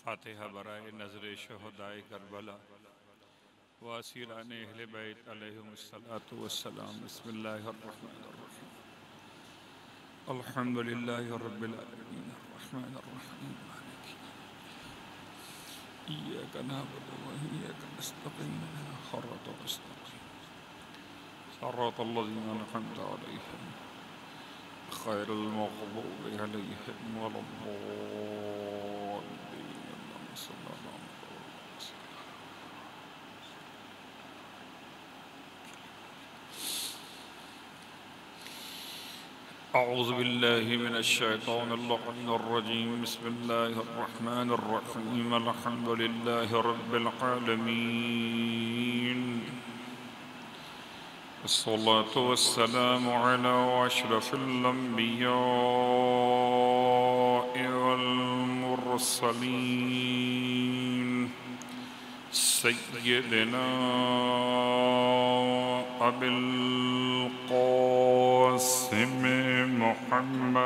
فاتحہ برائے نظر شہدائے کربلا واسیران اہل بیت علیہم السلام. بسم اللہ الرحمن الرحیم. الحمدللہ رب العالمین الرحمن الرحیم مالک ایاک نعبد و ایاک نستعین صراط المستقیم صراط الذین انعمت علیہم غیر المغضوب علیہم ولا الضالین. اللهم صل على محمد. اعوذ باللہ من الشیطان اللعین الرجیم. بسم اللہ الرحمن الرحیم. الحمد للہ رب العالمین والصلاة والسلام على أشرف الأنبياء والمرسلين سيدنا أبي القاسم محمد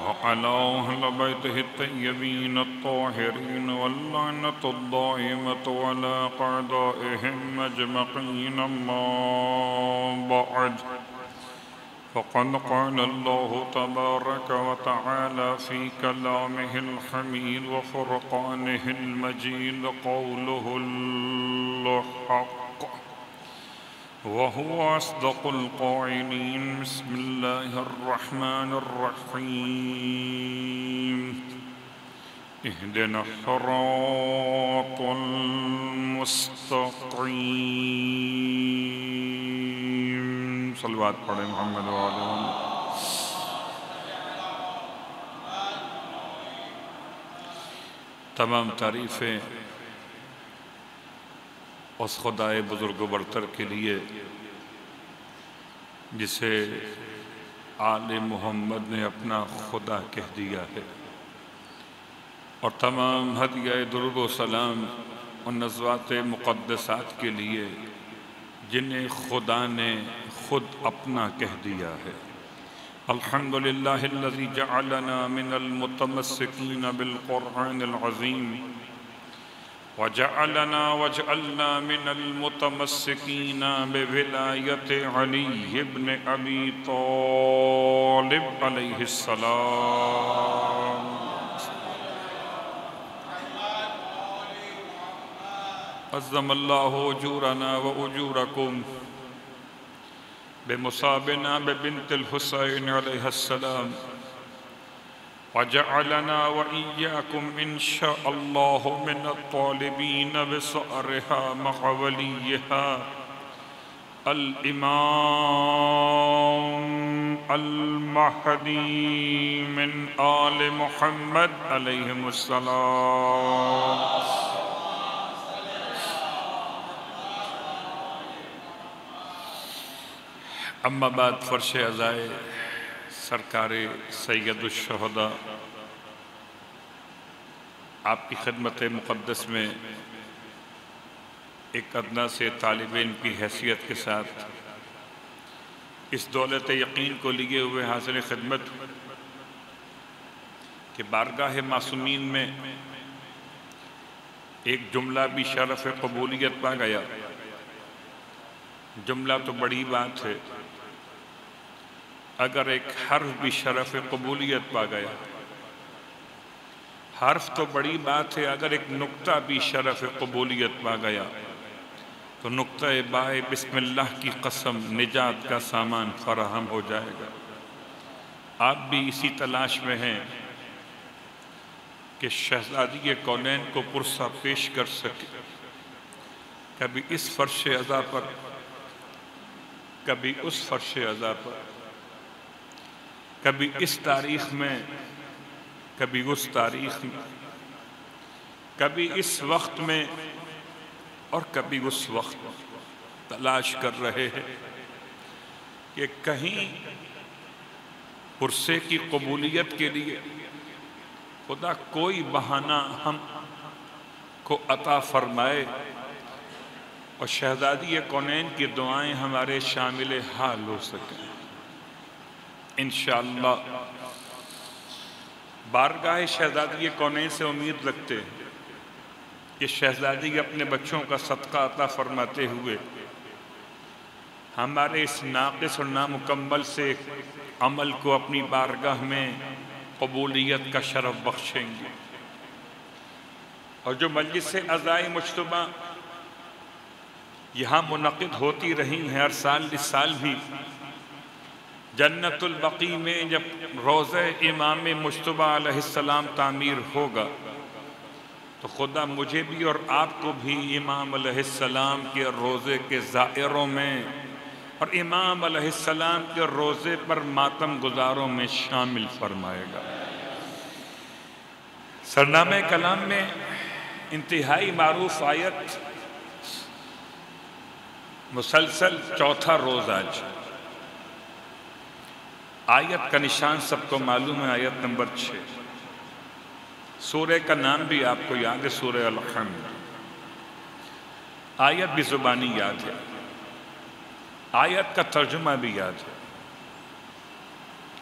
وعلى أهل بيته الطيبين الطاهرين واللعنة الدائمة على أعدائهم أجمعين. أما بعد فقد قال الله تبارك وتعالى في كلامه الحميد وفرقانه المجيد قوله الحق وهو أصدق القائلين. بسم الله الرحمن الرحيم. اهدنا الصراط المستقيم. صلوات پڑھیں محمد وعلى محمد. تمام تعریفیں اس خدائے بزرگ و برتر کے لیے جسے آل محمد نے اپنا خدا کہہ دیا ہے، اور تمام ہدیہ درود و سلام ان نزوات مقدسات کے لیے جنہیں خدا نے خود اپنا کہہ دیا ہے. الحمدللہ الذی جعلنا من المتمسکین بالقرآن العظیم وجعلنا من المتمسکین بولایت علی ابن ابی طالب علیہ السلام. عظم اللہ اجورنا و اجورکم بمصابنا ببنت الحسین علیہ السلام وجعلنا وإياكم إن شاء الله من الطالبين بصأرها مع وليها الإمام المهدي من آل محمد عليهم السلام. اما بعد فرش عزائے سرکار سید الشہداء آپ کی خدمت مقدس میں ایک ادنا سے طالب علم کی حیثیت کے ساتھ اس دولت یقین کو لیے ہوئے حاضر خدمت کہ بارگاہ معصومین میں ایک جملہ بھی شرف قبولیت پا گیا. جملہ تو بڑی بات ہے، اگر ایک حرف بھی شرف قبولیت پا گیا. حرف تو بڑی بات ہے، اگر ایک نقطہ بھی شرف قبولیت پا گیا تو نقطہ بائے بسم اللہ کی قسم نجات کا سامان فراہم ہو جائے گا. آپ بھی اسی تلاش میں ہیں کہ شہزادی کونین کو پرسہ پیش کر سکے. کبھی اس فرش عزا پر، کبھی اس فرش عزا پر، کبھی اس تاریخ میں، کبھی اس تاریخ میں، کبھی اس وقت میں اور کبھی اس وقت میں تلاش کر رہے ہیں کہ کہیں پرسے کی قبولیت کے لیے خدا کوئی بہانہ ہم کو عطا فرمائے اور شہزادی کونین کی دعائیں ہمارے شامل حال ہو سکیں. انشاءاللہ بارگاہ شہزادی کونین سے امید رکھتے ہیں کہ شہزادی اپنے بچوں کا صدقہ عطا فرماتے ہوئے ہمارے اس ناقص اور نامکمل سے عمل کو اپنی بارگاہ میں قبولیت کا شرف بخشیں گے۔ اور جو مجلس عزائے مجتمع یہاں منعقد ہوتی رہی ہیں ہر سال، اس سال بھی جنت البقیع میں جب روضہ امام مجتبی علیہ السلام تعمیر ہوگا تو خدا مجھے بھی اور آپ کو بھی امام علیہ السلام کے روضے کے زائروں میں اور امام علیہ السلام کے روضے پر ماتم گزاروں میں شامل فرمائے گا۔ سرنامہ کلام میں انتہائی معروف آیت، مسلسل چوتھا روز آج، آیت کا نشان سب کو معلوم ہے، آیت نمبر 6۔ سورہ کا نام بھی آپ کو یاد ہے، سورہ الحمد۔ آیت بھی زبانی یاد ہے، آیت کا ترجمہ بھی یاد ہے،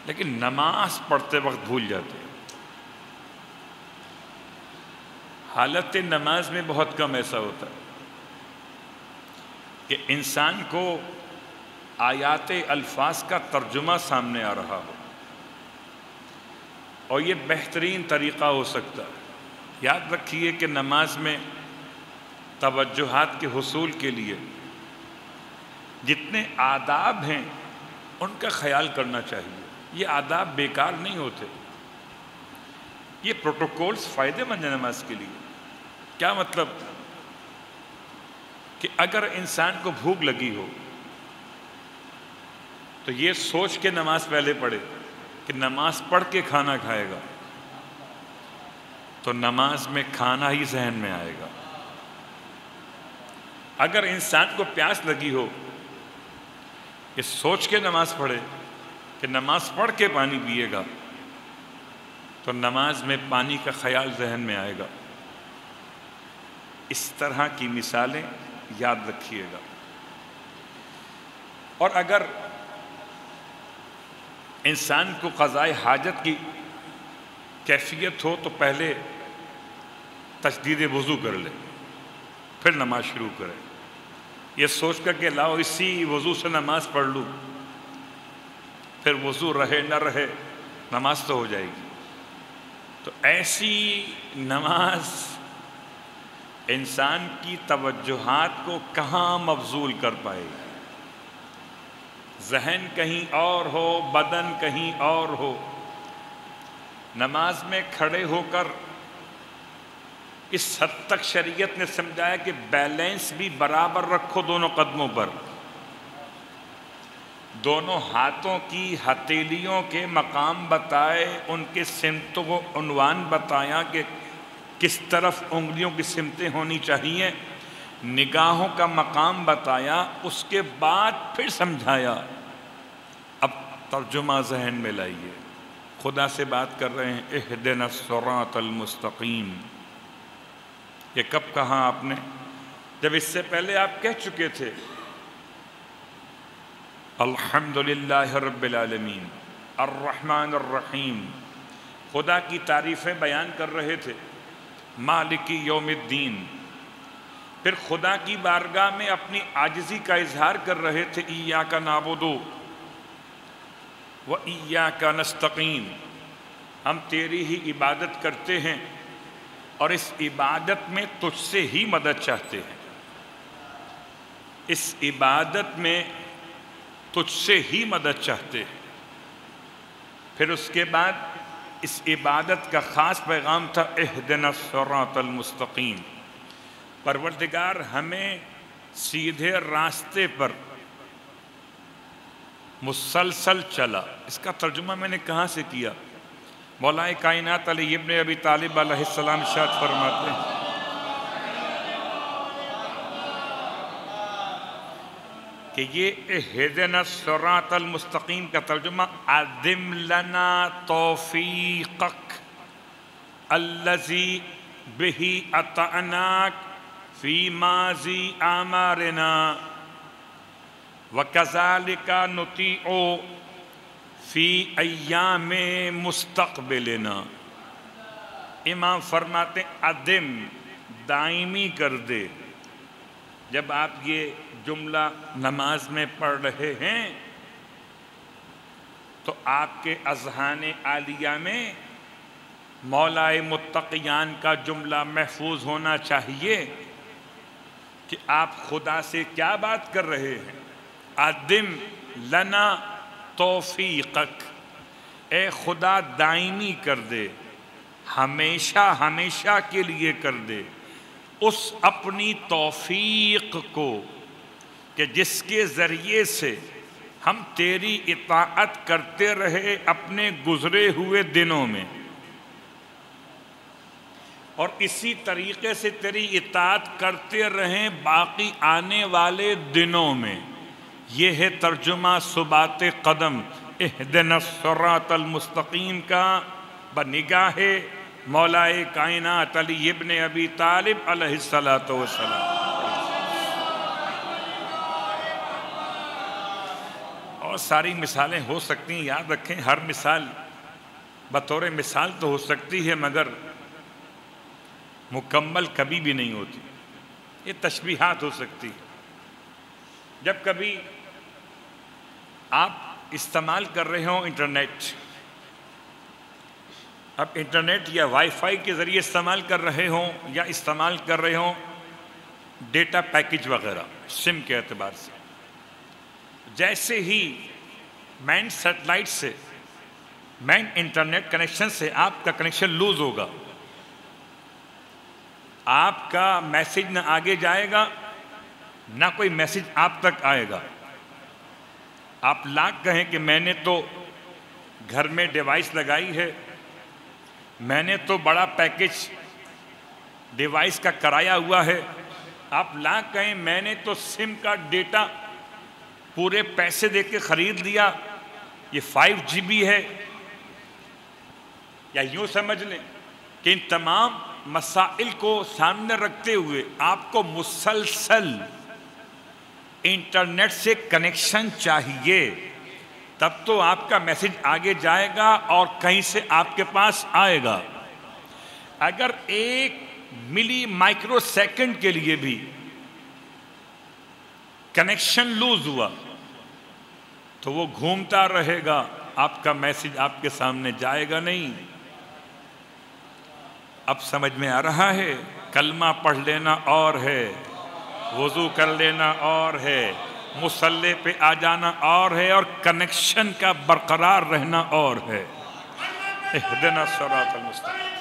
لیکن نماز پڑھتے وقت بھول جاتے ہیں۔ حالت نماز میں بہت کم ایسا ہوتا ہے کہ انسان کو آیات الفاظ کا ترجمہ سامنے آ رہا ہو، اور یہ بہترین طریقہ ہو سکتا ہے۔ یاد رکھیے کہ نماز میں توجہات کے حصول کے لیے جتنے آداب ہیں ان کا خیال کرنا چاہیے۔ یہ آداب بیکار نہیں ہوتے، یہ پروٹوکولز فائدے مند ہیں نماز کے لیے۔ کیا مطلب؟ کہ اگر انسان کو بھوک لگی ہو تو یہ سوچ کے نماز پہلے پڑھے کہ نماز پڑھ کے کھانا کھائے گا، تو نماز میں کھانا ہی ذہن میں آئے گا۔ اگر انسان کو پیاس لگی ہو، یہ سوچ کے نماز پڑھے کہ نماز پڑھ کے پانی پیے گا، تو نماز میں پانی کا خیال ذہن میں آئے گا۔ اس طرح کی مثالیں یاد رکھیے گا۔ اور اگر انسان کو قضاء حاجت کی کیفیت ہو تو پہلے تجدید وضو کر لے، پھر نماز شروع کرے، یہ سوچ کر کہ لاؤ اسی وضو سے نماز پڑھ لوں، پھر وضو رہے نہ رہے نماز تو ہو جائے گی۔ تو ایسی نماز انسان کی توجہات کو کہاں مبذول کر پائے گی؟ ذہن کہیں اور ہو، بدن کہیں اور ہو۔ نماز میں کھڑے ہو کر اس حد تک شریعت نے سمجھایا کہ بیلنس بھی برابر رکھو دونوں قدموں پر، دونوں ہاتھوں کی ہتھیلیوں کے مقام بتائے، ان کے سمتوں کو عنوان بتایا کہ کس طرف انگلیوں کی سمتیں ہونی چاہیے، نگاہوں کا مقام بتایا، اس کے بعد پھر سمجھایا۔ اب ترجمہ ذہن میں لائیے، خدا سے بات کر رہے ہیں، اہدنا الصراط المستقیم۔ یہ کب کہا آپ نے؟ جب اس سے پہلے آپ کہہ چکے تھے الحمدللہ رب العالمین الرحمن الرحیم، خدا کی تعریفیں بیان کر رہے تھے، مالک یوم الدین۔ پھر خدا کی بارگاہ میں اپنی عاجزی کا اظہار کر رہے تھے، ایاک نعبد و ایاک نستعین، ہم تیری ہی عبادت کرتے ہیں اور اس عبادت میں تجھ سے ہی مدد چاہتے ہیں، اس عبادت میں تجھ سے ہی مدد چاہتے ہیں۔ پھر اس کے بعد اس عبادت کا خاص پیغام تھا، اہدنا الصراط المستقیم، پروردگار ہمیں سیدھے راستے پر مسلسل چلا۔ اس کا ترجمہ میں نے کہاں سے کیا؟ مولا کائنات علی ابن ابی طالب علیہ السلام ارشاد فرماتے ہیں کہ یہ اہدنا الصراط المستقیم کا ترجمہ ادم لنا توفیقک الذی بہ اطعناک فی ماضی اعمارنا وکذالک نطیع فی ایام مستقبلنا، امام فرماتے ادم دائمی کر دے. جب آپ یہ جملہ نماز میں پڑھ رہے ہیں تو آپ کے اذہان عالیہ میں مولائے متقیان کا جملہ محفوظ ہونا چاہیے کہ آپ خدا سے کیا بات کر رہے ہیں. ادم لنا توفیقک، اے خدا دائمی کر دے، ہمیشہ ہمیشہ کے لیے کر دے اس اپنی توفیق کو کہ جس کے ذریعے سے ہم تیری اطاعت کرتے رہے اپنے گزرے ہوئے دنوں میں، اور اسی طریقے سے تیری اطاعت کرتے رہیں باقی آنے والے دنوں میں. یہ ہے ترجمہ ثبات قدم اہدنا الصراط المستقیم کا بنگاہ مولائے کائنات علی ابن ابی طالب علیہ السلام. اور ساری مثالیں ہو سکتی ہیں، یاد رکھیں ہر مثال بطور مثال تو ہو سکتی ہے مگر مکمل کبھی بھی نہیں ہوتی. یہ تشبیہات ہو سکتی ہے. جب کبھی آپ استعمال کر رہے ہوں انٹرنیٹ، اب انٹرنیٹ یا وائی فائی کے ذریعے استعمال کر رہے ہوں یا استعمال کر رہے ہوں ڈیٹا پیکج وغیرہ سم کے اعتبار سے، جیسے ہی مین سیٹلائٹ سے مین انٹرنیٹ کنیکشن سے آپ کا کنیکشن لوز ہوگا، آپ کا میسج نہ آگے جائے گا نہ کوئی میسج آپ تک آئے گا. آپ لاکھ کہیں کہ میں نے تو گھر میں ڈیوائس لگائی ہے، میں نے تو بڑا پیکج ڈیوائس کا کرایا ہوا ہے، آپ لاکھ کہیں میں نے تو سم کا ڈیٹا پورے پیسے دے کے خرید لیا، یہ 5GB ہے، یا یوں سمجھ لیں کہ ان تمام مسائل کو سامنے رکھتے ہوئے آپ کو مسلسل انٹرنیٹ سے کنیکشن چاہیے، تب تو آپ کا میسج آگے جائے گا اور کہیں سے آپ کے پاس آئے گا. اگر 1 ملی مائکرو سیکنڈ کے لیے بھی کنیکشن لوز ہوا تو وہ گھومتا رہے گا، آپ کا میسج آپ کے سامنے جائے گا نہیں. اب سمجھ میں آ رہا ہے؟ کلمہ پڑھ لینا اور ہے، وضو کر لینا اور ہے، مصلی پہ آ جانا اور ہے، اور کنیکشن کا برقرار رہنا اور ہے. اہدنا الصراط المستقیم.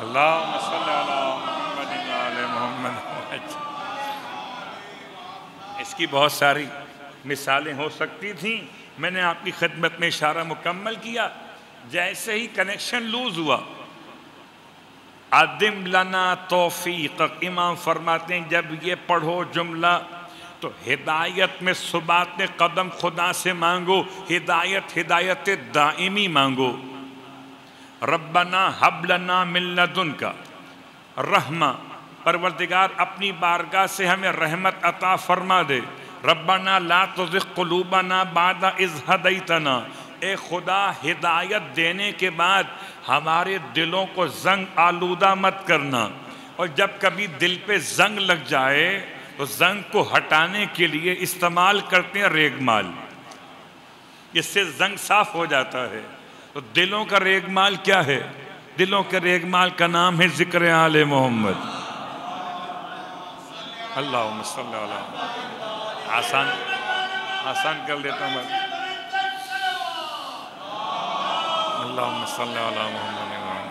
اللہم صلی علی محمد وعلی محمد. اس کی بہت ساری مثالیں ہو سکتی تھیں، میں نے آپ کی خدمت میں اشارہ مکمل کیا. جیسے ہی کنیکشن لوز ہوا ادم لنا توفیق، امام فرماتے ہیں جب یہ پڑھو جملہ تو ہدایت میں ثبات قدم خدا سے مانگو، ہدایت دائمی مانگو. ربنا حب لنا من لدنک رحمہ، پروردگار اپنی بارگاہ سے ہمیں رحمت عطا فرما دے. ربنا لا تزغ قلوبنا بعد اذ ہدیتنا، اے خدا ہدایت دینے کے بعد ہمارے دلوں کو زنگ آلودہ مت کرنا. اور جب کبھی دل پہ زنگ لگ جائے تو زنگ کو ہٹانے کے لیے استعمال کرتے ہیں ریگمال، اس سے زنگ صاف ہو جاتا ہے. تو دلوں کا ریگمال کیا ہے؟ دلوں کے ریگمال کا نام ہے ذکر آل محمد. اللہم صلی علی محمد. آسان کر لیتا ہوں میں. اللہم صلی علی محمد.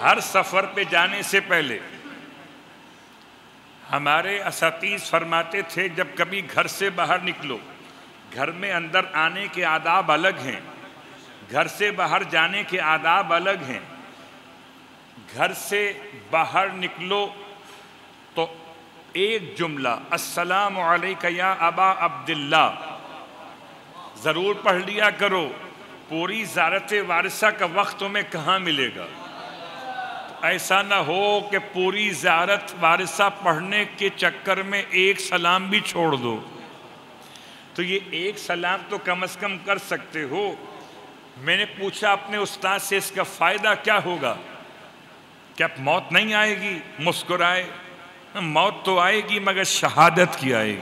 ہر سفر پہ جانے سے پہلے ہمارے اساتذہ فرماتے تھے جب کبھی گھر سے باہر نکلو، گھر میں اندر آنے کے آداب الگ ہیں، گھر سے باہر جانے کے آداب الگ ہیں. گھر سے باہر نکلو تو ایک جملہ السلام علیکہ یا ابا عبداللہ ضرور پڑھ لیا کرو. پوری زیارت وارثہ کا وقت تمہیں کہاں ملے گا؟ ایسا نہ ہو کہ پوری زیارت وارثہ پڑھنے کے چکر میں ایک سلام بھی چھوڑ دو. تو یہ ایک سلام تو کم از کم کر سکتے ہو۔ میں نے پوچھا اپنے استاد سے اس کا فائدہ کیا ہوگا؟ کیا موت نہیں آئے گی؟ مسکرائے، موت تو آئے گی مگر شہادت کی آئے گی۔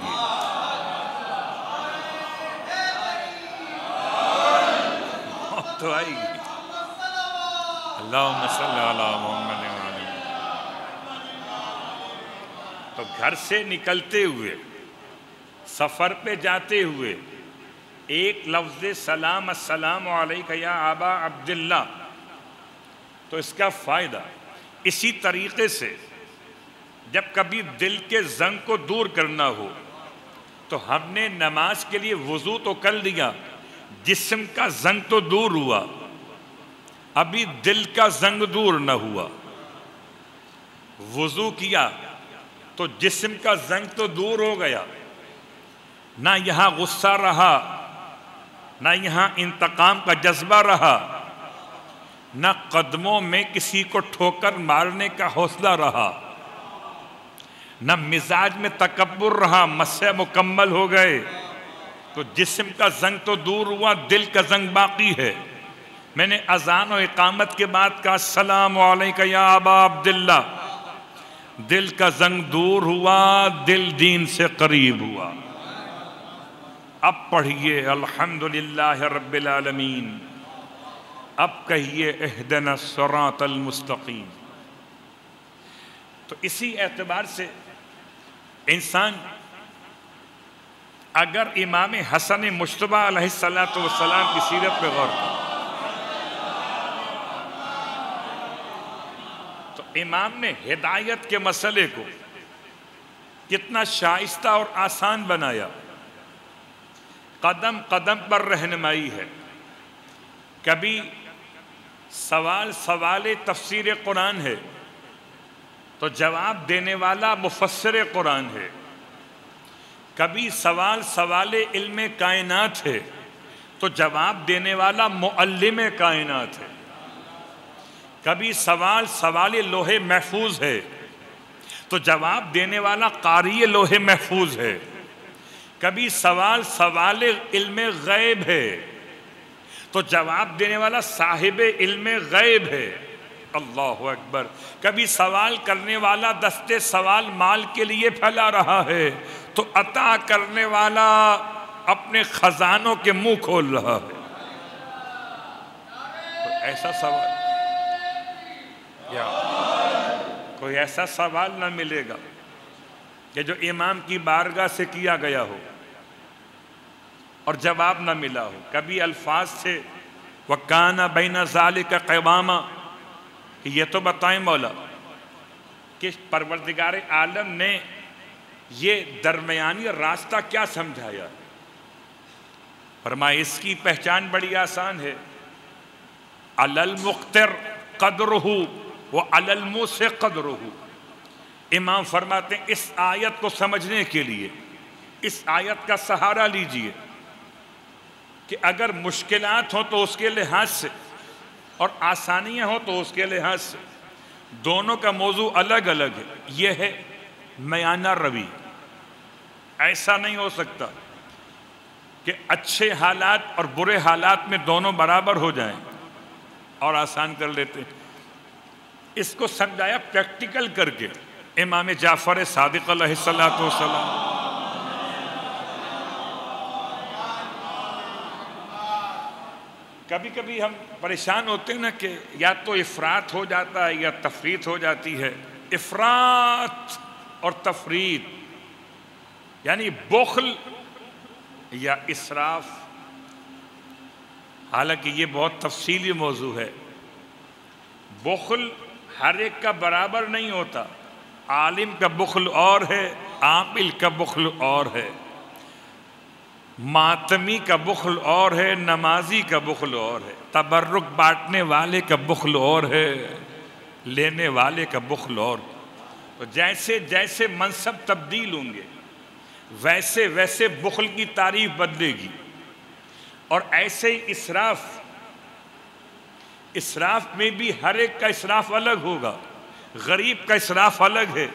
موت تو آئے گی۔ اللہم صلی علی محمد وعلی۔ تو گھر سے نکلتے ہوئے، سفر پہ جاتے ہوئے ایک لفظ سلام، السلام علیکہ یا ابا عبداللہ، تو اس کا فائدہ اسی طریقے سے جب کبھی دل کے زنگ کو دور کرنا ہو تو ہم نے نماز کے لیے وضو تو کر لیا، جسم کا زنگ تو دور ہوا، ابھی دل کا زنگ دور نہ ہوا۔ وضو کیا تو جسم کا زنگ تو دور ہو گیا، نہ یہاں غصہ رہا، نہ یہاں انتقام کا جذبہ رہا، نہ قدموں میں کسی کو ٹھوکر مارنے کا حوصلہ رہا، نہ مزاج میں تکبر رہا، مسح مکمل ہو گئے۔ تو جسم کا زنگ تو دور ہوا، دل کا زنگ باقی ہے۔ میں نے اذان و اقامت کے بعد کہا السلام علیکہ یا ابا عبداللہ، دل کا زنگ دور ہوا، دل دین سے قریب ہوا۔ اب پڑھیے الحمدللہ رب العالمین، اب کہیے اہدنا الصراط المستقیم۔ تو اسی اعتبار سے انسان اگر امام حسن مجتبیٰ علیہ السلام کی سیرت پہ غور کرے تو امام نے ہدایت کے مسئلے کو کتنا شائستہ اور آسان بنایا، قدم قدم پر رہنمائی ہے۔ کبھی سوال تفسیر قرآن ہے تو جواب دینے والا مفسر قرآن ہے، کبھی سوال علم کائنات ہے تو جواب دینے والا معلم کائنات ہے، کبھی سوال لوح محفوظ ہے تو جواب دینے والا قاری لوح محفوظ ہے، کبھی سوال علم غیب ہے تو جواب دینے والا صاحب علم غیب ہے۔ اللہ اکبر۔ کبھی سوال کرنے والا دستے سوال مال کے لیے پھیلا رہا ہے تو عطا کرنے والا اپنے خزانوں کے منہ کھول رہا ہے۔ ایسا سوال کوئی ایسا سوال نہ ملے گا کہ جو امام کی بارگاہ سے کیا گیا ہو اور جواب نہ ملا ہو۔ کبھی الفاظ سے وَكَانَ بَيْنَ ذَلِكَ قِوَامًا، کہ یہ تو بتائیں مولا کہ پروردگار عالم نے یہ درمیانی راستہ کیا سمجھایا؟ فرمایا اس کی پہچان بڑی آسان ہے، عَلَى الْمُقْتِرْ قَدْرُهُ وَعَلَى الْمُوسِعِ قَدْرُهُ۔ امام فرماتے ہیں اس آیت کو سمجھنے کے لیے اس آیت کا سہارا لیجئے کہ اگر مشکلات ہوں تو اس کے لحاظ سے اور آسانیاں ہوں تو اس کے لحاظ سے، دونوں کا موضوع الگ الگ ہے۔ یہ ہے میانہ روی۔ ایسا نہیں ہو سکتا کہ اچھے حالات اور برے حالات میں دونوں برابر ہو جائیں اور آسان کر لیتے ہیں۔ اس کو سمجھایا پریکٹیکل کر کے امام جعفر صادق علیہ السلام۔ کبھی کبھی ہم پریشان ہوتے ہیں نا کہ یا تو افراط ہو جاتا ہے یا تفریط ہو جاتی ہے۔ افراط اور تفریط یعنی بخل یا اسراف، حالانکہ یہ بہت تفصیلی موضوع ہے۔ بخل ہر ایک کا برابر نہیں ہوتا، عالم کا بخل اور ہے، عاقل کا بخل اور ہے، ماتمی کا بخل اور ہے، نمازی کا بخل اور ہے، تبرک بانٹنے والے کا بخل اور ہے، لینے والے کا بخل اور۔ تو جیسے جیسے منصب تبدیل ہوں گے ویسے ویسے بخل کی تعریف بدلے گی، اور ایسے ہی اسراف میں بھی ہر ایک کا اسراف الگ ہوگا۔ غریب کا اسراف الگ ہے،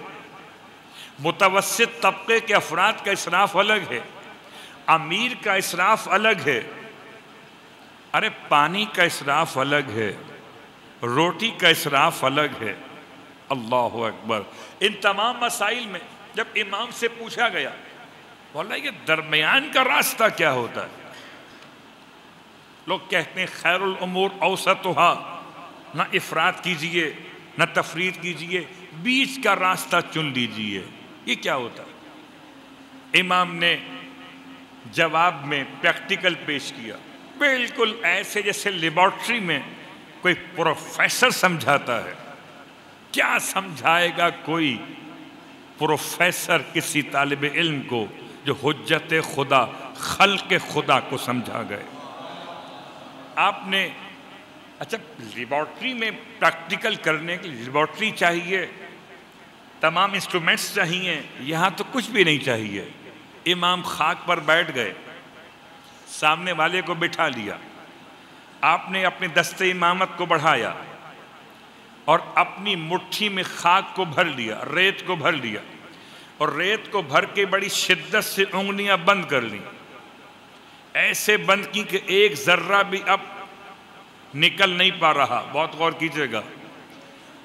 متوسط طبقے کے افراد کا اسراف الگ ہے، امیر کا اسراف الگ ہے، ارے پانی کا اسراف الگ ہے، روٹی کا اسراف الگ ہے۔ اللہ اکبر۔ ان تمام مسائل میں جب امام سے پوچھا گیا، بولا یہ درمیان کا راستہ کیا ہوتا ہے؟ لوگ کہتے ہیں خیر الامور اوسطها، نہ افراط کیجئے نہ تفریط کیجئے، بیچ کا راستہ چن لیجئے۔ یہ کیا ہوتا ہے؟ امام نے جواب میں پریکٹیکل پیش کیا، بالکل ایسے جیسے لیبارٹری میں کوئی پروفیسر سمجھاتا ہے۔ کیا سمجھائے گا کوئی پروفیسر کسی طالب علم کو جو حجت خدا، خلق خدا کو سمجھا گئے؟ آپ نے اچھا لیبارٹری میں پریکٹیکل کرنے کے لیے لیبارٹری چاہیے، تمام انسٹرومنٹس چاہیے، یہاں تو کچھ بھی نہیں چاہیے۔ امام خاک پر بیٹھ گئے، سامنے والے کو بٹھا لیا، آپ نے اپنے دست امامت کو بڑھایا اور اپنی مٹھی میں خاک کو بھر لیا، ریت کو بھر لیا، اور ریت کو بھر کے بڑی شدت سے انگلیاں بند کر لیں، ایسے بند کی کہ ایک ذرہ بھی اب نکل نہیں پا رہا۔ بہت غور کیجئے گا،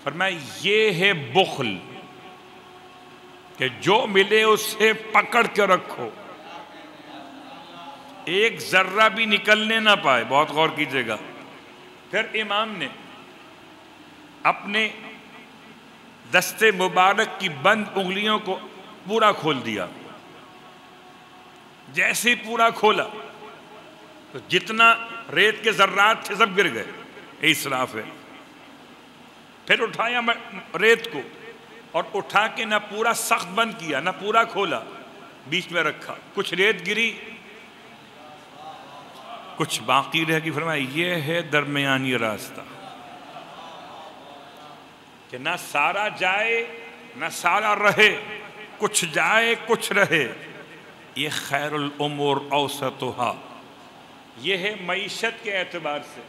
فرمایا یہ ہے بخل، کہ جو ملے اسے پکڑ کے رکھو، ایک ذرہ بھی نکلنے نہ پائے۔ بہت غور کیجئے گا۔ پھر امام نے اپنے دست مبارک کی بند انگلیوں کو پورا کھول دیا۔ جیسے ہی پورا کھولا تو جتنا ریت کے ذرات تھے سب گر گئے۔ یہ اسراف ہے۔ پھر اٹھایا ریت کو اور اٹھا کے نہ پورا سخت بند کیا نہ پورا کھولا، بیچ میں رکھا، کچھ ریت گری کچھ باقی رہ گئی۔ فرمایا یہ ہے درمیانی راستہ، کہ نہ سارا جائے نہ سارا رہے، کچھ جائے کچھ رہے۔ یہ خیر الامور اوسطها۔ یہ ہے معیشت کے اعتبار سے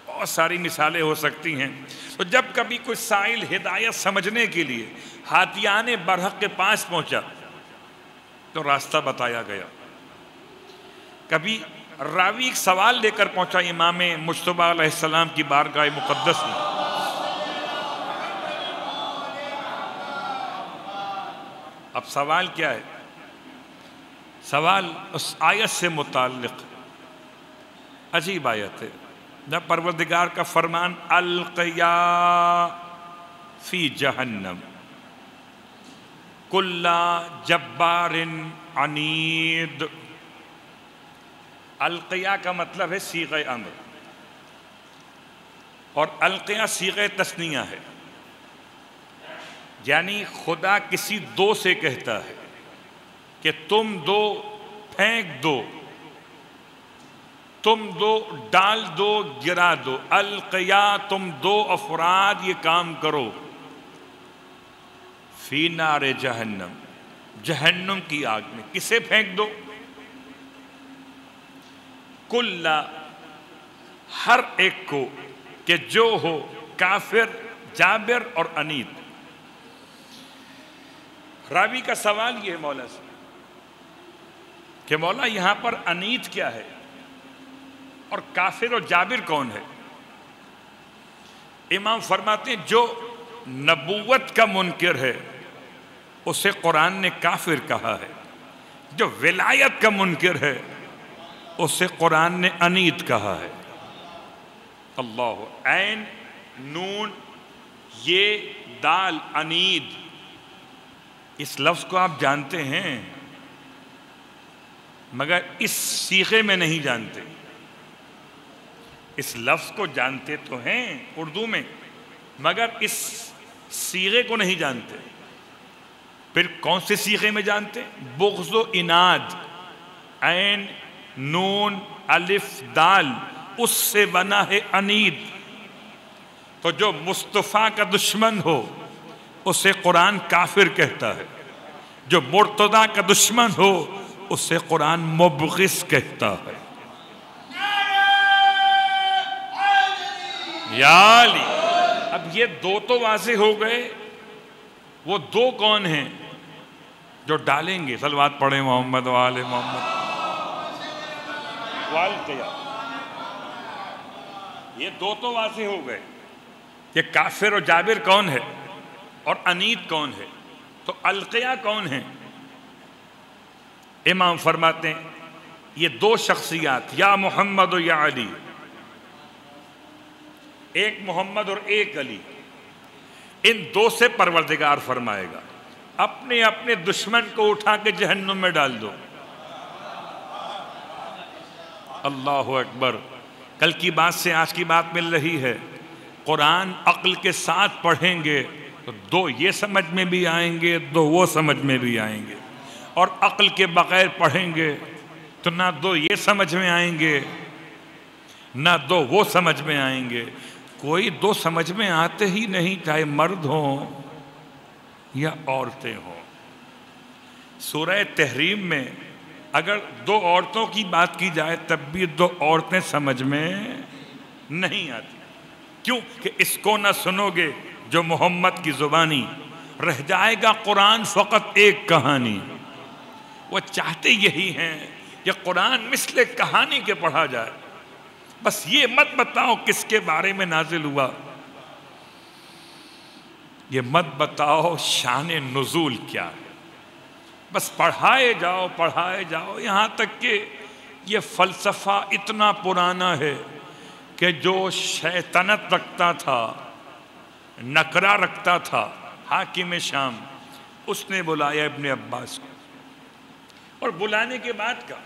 بہت ساری مثالیں ہو سکتی ہیں۔ تو جب کبھی کوئی سائل ہدایت سمجھنے کے لیے ہاتھیان برحق کے پاس پہنچا تو راستہ بتایا گیا۔ کبھی راوی ایک سوال لے کر پہنچا امام مجتبیٰ علیہ السلام کی بارگاہ مقدس میں، اب سوال کیا ہے؟ سوال اس آیت سے متعلق، عجیب آیت ہے، جب پروردگار کا فرمان القیا فی جہنم کل جبار عنید۔ القیا کا مطلب ہے صیغہ امر، اور القیا صیغہ تثنیہ ہے، یعنی خدا کسی دو سے کہتا ہے کہ تم دو پھینک دو، تم دو ڈال دو، گرا دو۔ القیا تم دو افراد یہ کام کرو، فی نار جہنم، جہنم کی آگ میں۔ کسے پھینک دو؟ کل، ہر ایک کو، کہ جو ہو کافر، جابر اور عنید۔ راوی کا سوال یہ ہے مولا سے کہ مولا یہاں پر عنید کیا ہے اور کافر اور جابر کون ہے؟ امام فرماتے ہیں جو نبوت کا منکر ہے اسے قرآن نے کافر کہا ہے، جو ولایت کا منکر ہے اسے قرآن نے عنید کہا ہے۔ اللہ، عین نون یہ دال، عنید، اس لفظ کو آپ جانتے ہیں مگر اس صیغے میں نہیں جانتے۔ اس لفظ کو جانتے تو ہیں اردو میں مگر اس صیغے کو نہیں جانتے۔ پھر کون سے صیغے میں جانتے؟ بغض و عناد، عین نون الف دال، اس سے بنا ہے عنید۔ تو جو مصطفیٰ کا دشمن ہو اسے قرآن کافر کہتا ہے، جو مرتضیٰ کا دشمن ہو اسے قرآن مبغض کہتا ہے۔ یا علی، اب یہ دو تو واضح ہو گئے، وہ دو کون ہیں جو ڈالیں گے؟ صلوات پڑھیں محمد و آل محمد۔ والقیا، یہ دو تو واضح ہو گئے کہ کافر و جابر کون ہے اور انیت کون ہے، تو القیا کون ہے؟ امام فرماتے ہیں یہ دو شخصیات، یا محمد و یا علی، ایک محمد اور ایک علی، ان دو سے پروردگار فرمائے گا اپنے اپنے دشمن کو اٹھا کے جہنم میں ڈال دو۔ اللہ اکبر۔ کل کی بات سے آج کی بات مل رہی ہے، قرآن عقل کے ساتھ پڑھیں گے تو دو یہ سمجھ میں بھی آئیں گے، دو وہ سمجھ میں بھی آئیں گے، اور عقل کے بغیر پڑھیں گے تو نہ دو یہ سمجھ میں آئیں گے نہ دو وہ سمجھ میں آئیں گے۔ کوئی دو سمجھ میں آتے ہی نہیں، چاہے مرد ہوں یا عورتیں ہوں۔ سورہ تحریم میں اگر دو عورتوں کی بات کی جائے تب بھی دو عورتیں سمجھ میں نہیں آتی۔ کیوں کہ اس کو نہ سنو گے جو محمد کی زبانی، رہ جائے گا قرآن فقط ایک کہانی۔ وہ چاہتے یہی ہیں کہ قرآن مثل کہانی کے پڑھا جائے، بس یہ مت بتاؤ کس کے بارے میں نازل ہوا، یہ مت بتاؤ شان نزول کیا ہے، بس پڑھائے جاؤ یہاں تک کہ یہ فلسفہ اتنا پرانا ہے کہ جو شیطنت رکھتا تھا، نکرہ رکھتا تھا، حاکم شام، اس نے بلایا ابن عباس کو، اور بلانے کے بعد کہا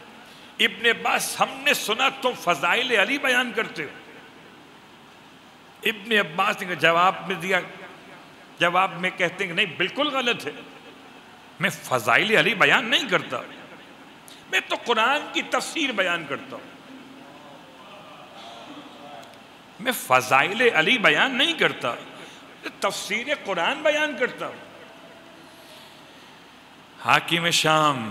ابن عباس ہم نے سنا تم فضائل علی بیان کرتے ہو۔ ابن عباس نے جواب میں دیا، جواب میں کہتے ہیں کہ نہیں بالکل غلط ہے، میں فضائل علی بیان نہیں کرتا، میں تو قرآن کی تفسیر بیان کرتا ہوں، میں فضائل علی بیان نہیں کرتا، تفسیر قرآن بیان کرتا ہوں۔ حاکم شام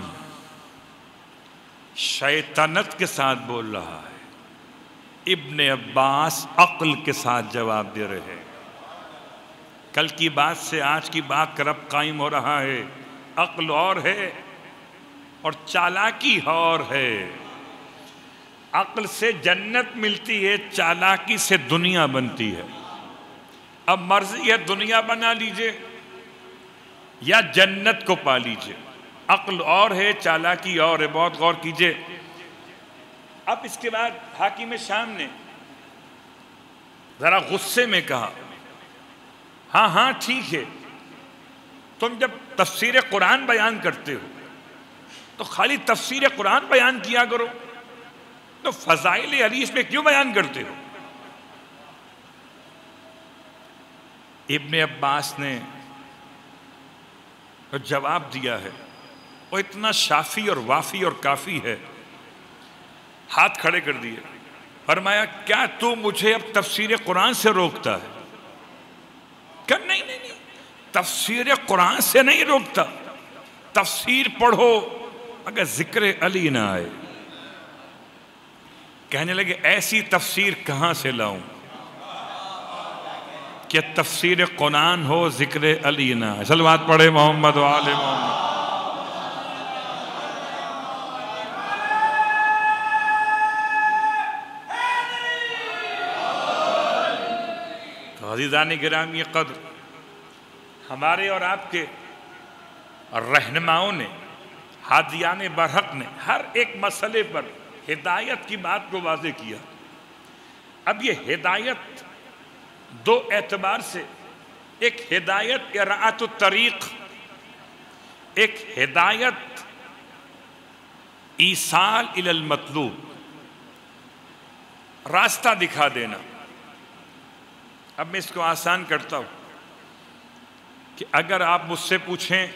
شیطنت کے ساتھ بول رہا ہے، ابن عباس عقل کے ساتھ جواب دے رہے ہیں۔ کل کی بات سے آج کی بات کا ربط قائم ہو رہا ہے، عقل اور ہے اور چالاکی اور ہے۔ عقل سے جنت ملتی ہے، چالاکی سے دنیا بنتی ہے۔ اب مرضی ہے دنیا بنا لیجئے یا جنت کو پا لیجئے، عقل اور ہے چالاکی اور ہے، بہت غور کیجئے۔ اب اس کے بعد حاکم شام نے ذرا غصے میں کہا ہاں ٹھیک ہے، تم جب تفسیر قرآن بیان کرتے ہو تو خالی تفسیر قرآن بیان کیا کرو، تو فضائل علی اس میں کیوں بیان کرتے ہو؟ ابن عباس نے جواب دیا ہے، وہ اتنا شافی اور وافی اور کافی ہے، ہاتھ کھڑے کر دیے، فرمایا کیا تو مجھے اب تفسیر قرآن سے روکتا ہے؟ کہ نہیں تفسیر قرآن سے نہیں روکتا، تفسیر پڑھو اگر ذکر علی نہ آئے۔ کہنے لگے ایسی تفسیر کہاں سے لاؤں کہ تفسیر قرآن ہو ذکر علی نہ آئے؟ صلوات پڑھے محمد و آل محمد۔ عزیزان گرامی قدر، ہمارے اور آپ کے رہنماؤں نے، ہادیان برحق نے ہر ایک مسئلے پر ہدایت کی بات کو واضح کیا۔ اب یہ ہدایت دو اعتبار سے، ایک ہدایت اراعۃ الطریق، ایک ہدایت ایصال الی المطلوب، راستہ دکھا دینا۔ اب میں اس کو آسان کرتا ہوں کہ اگر آپ مجھ سے پوچھیں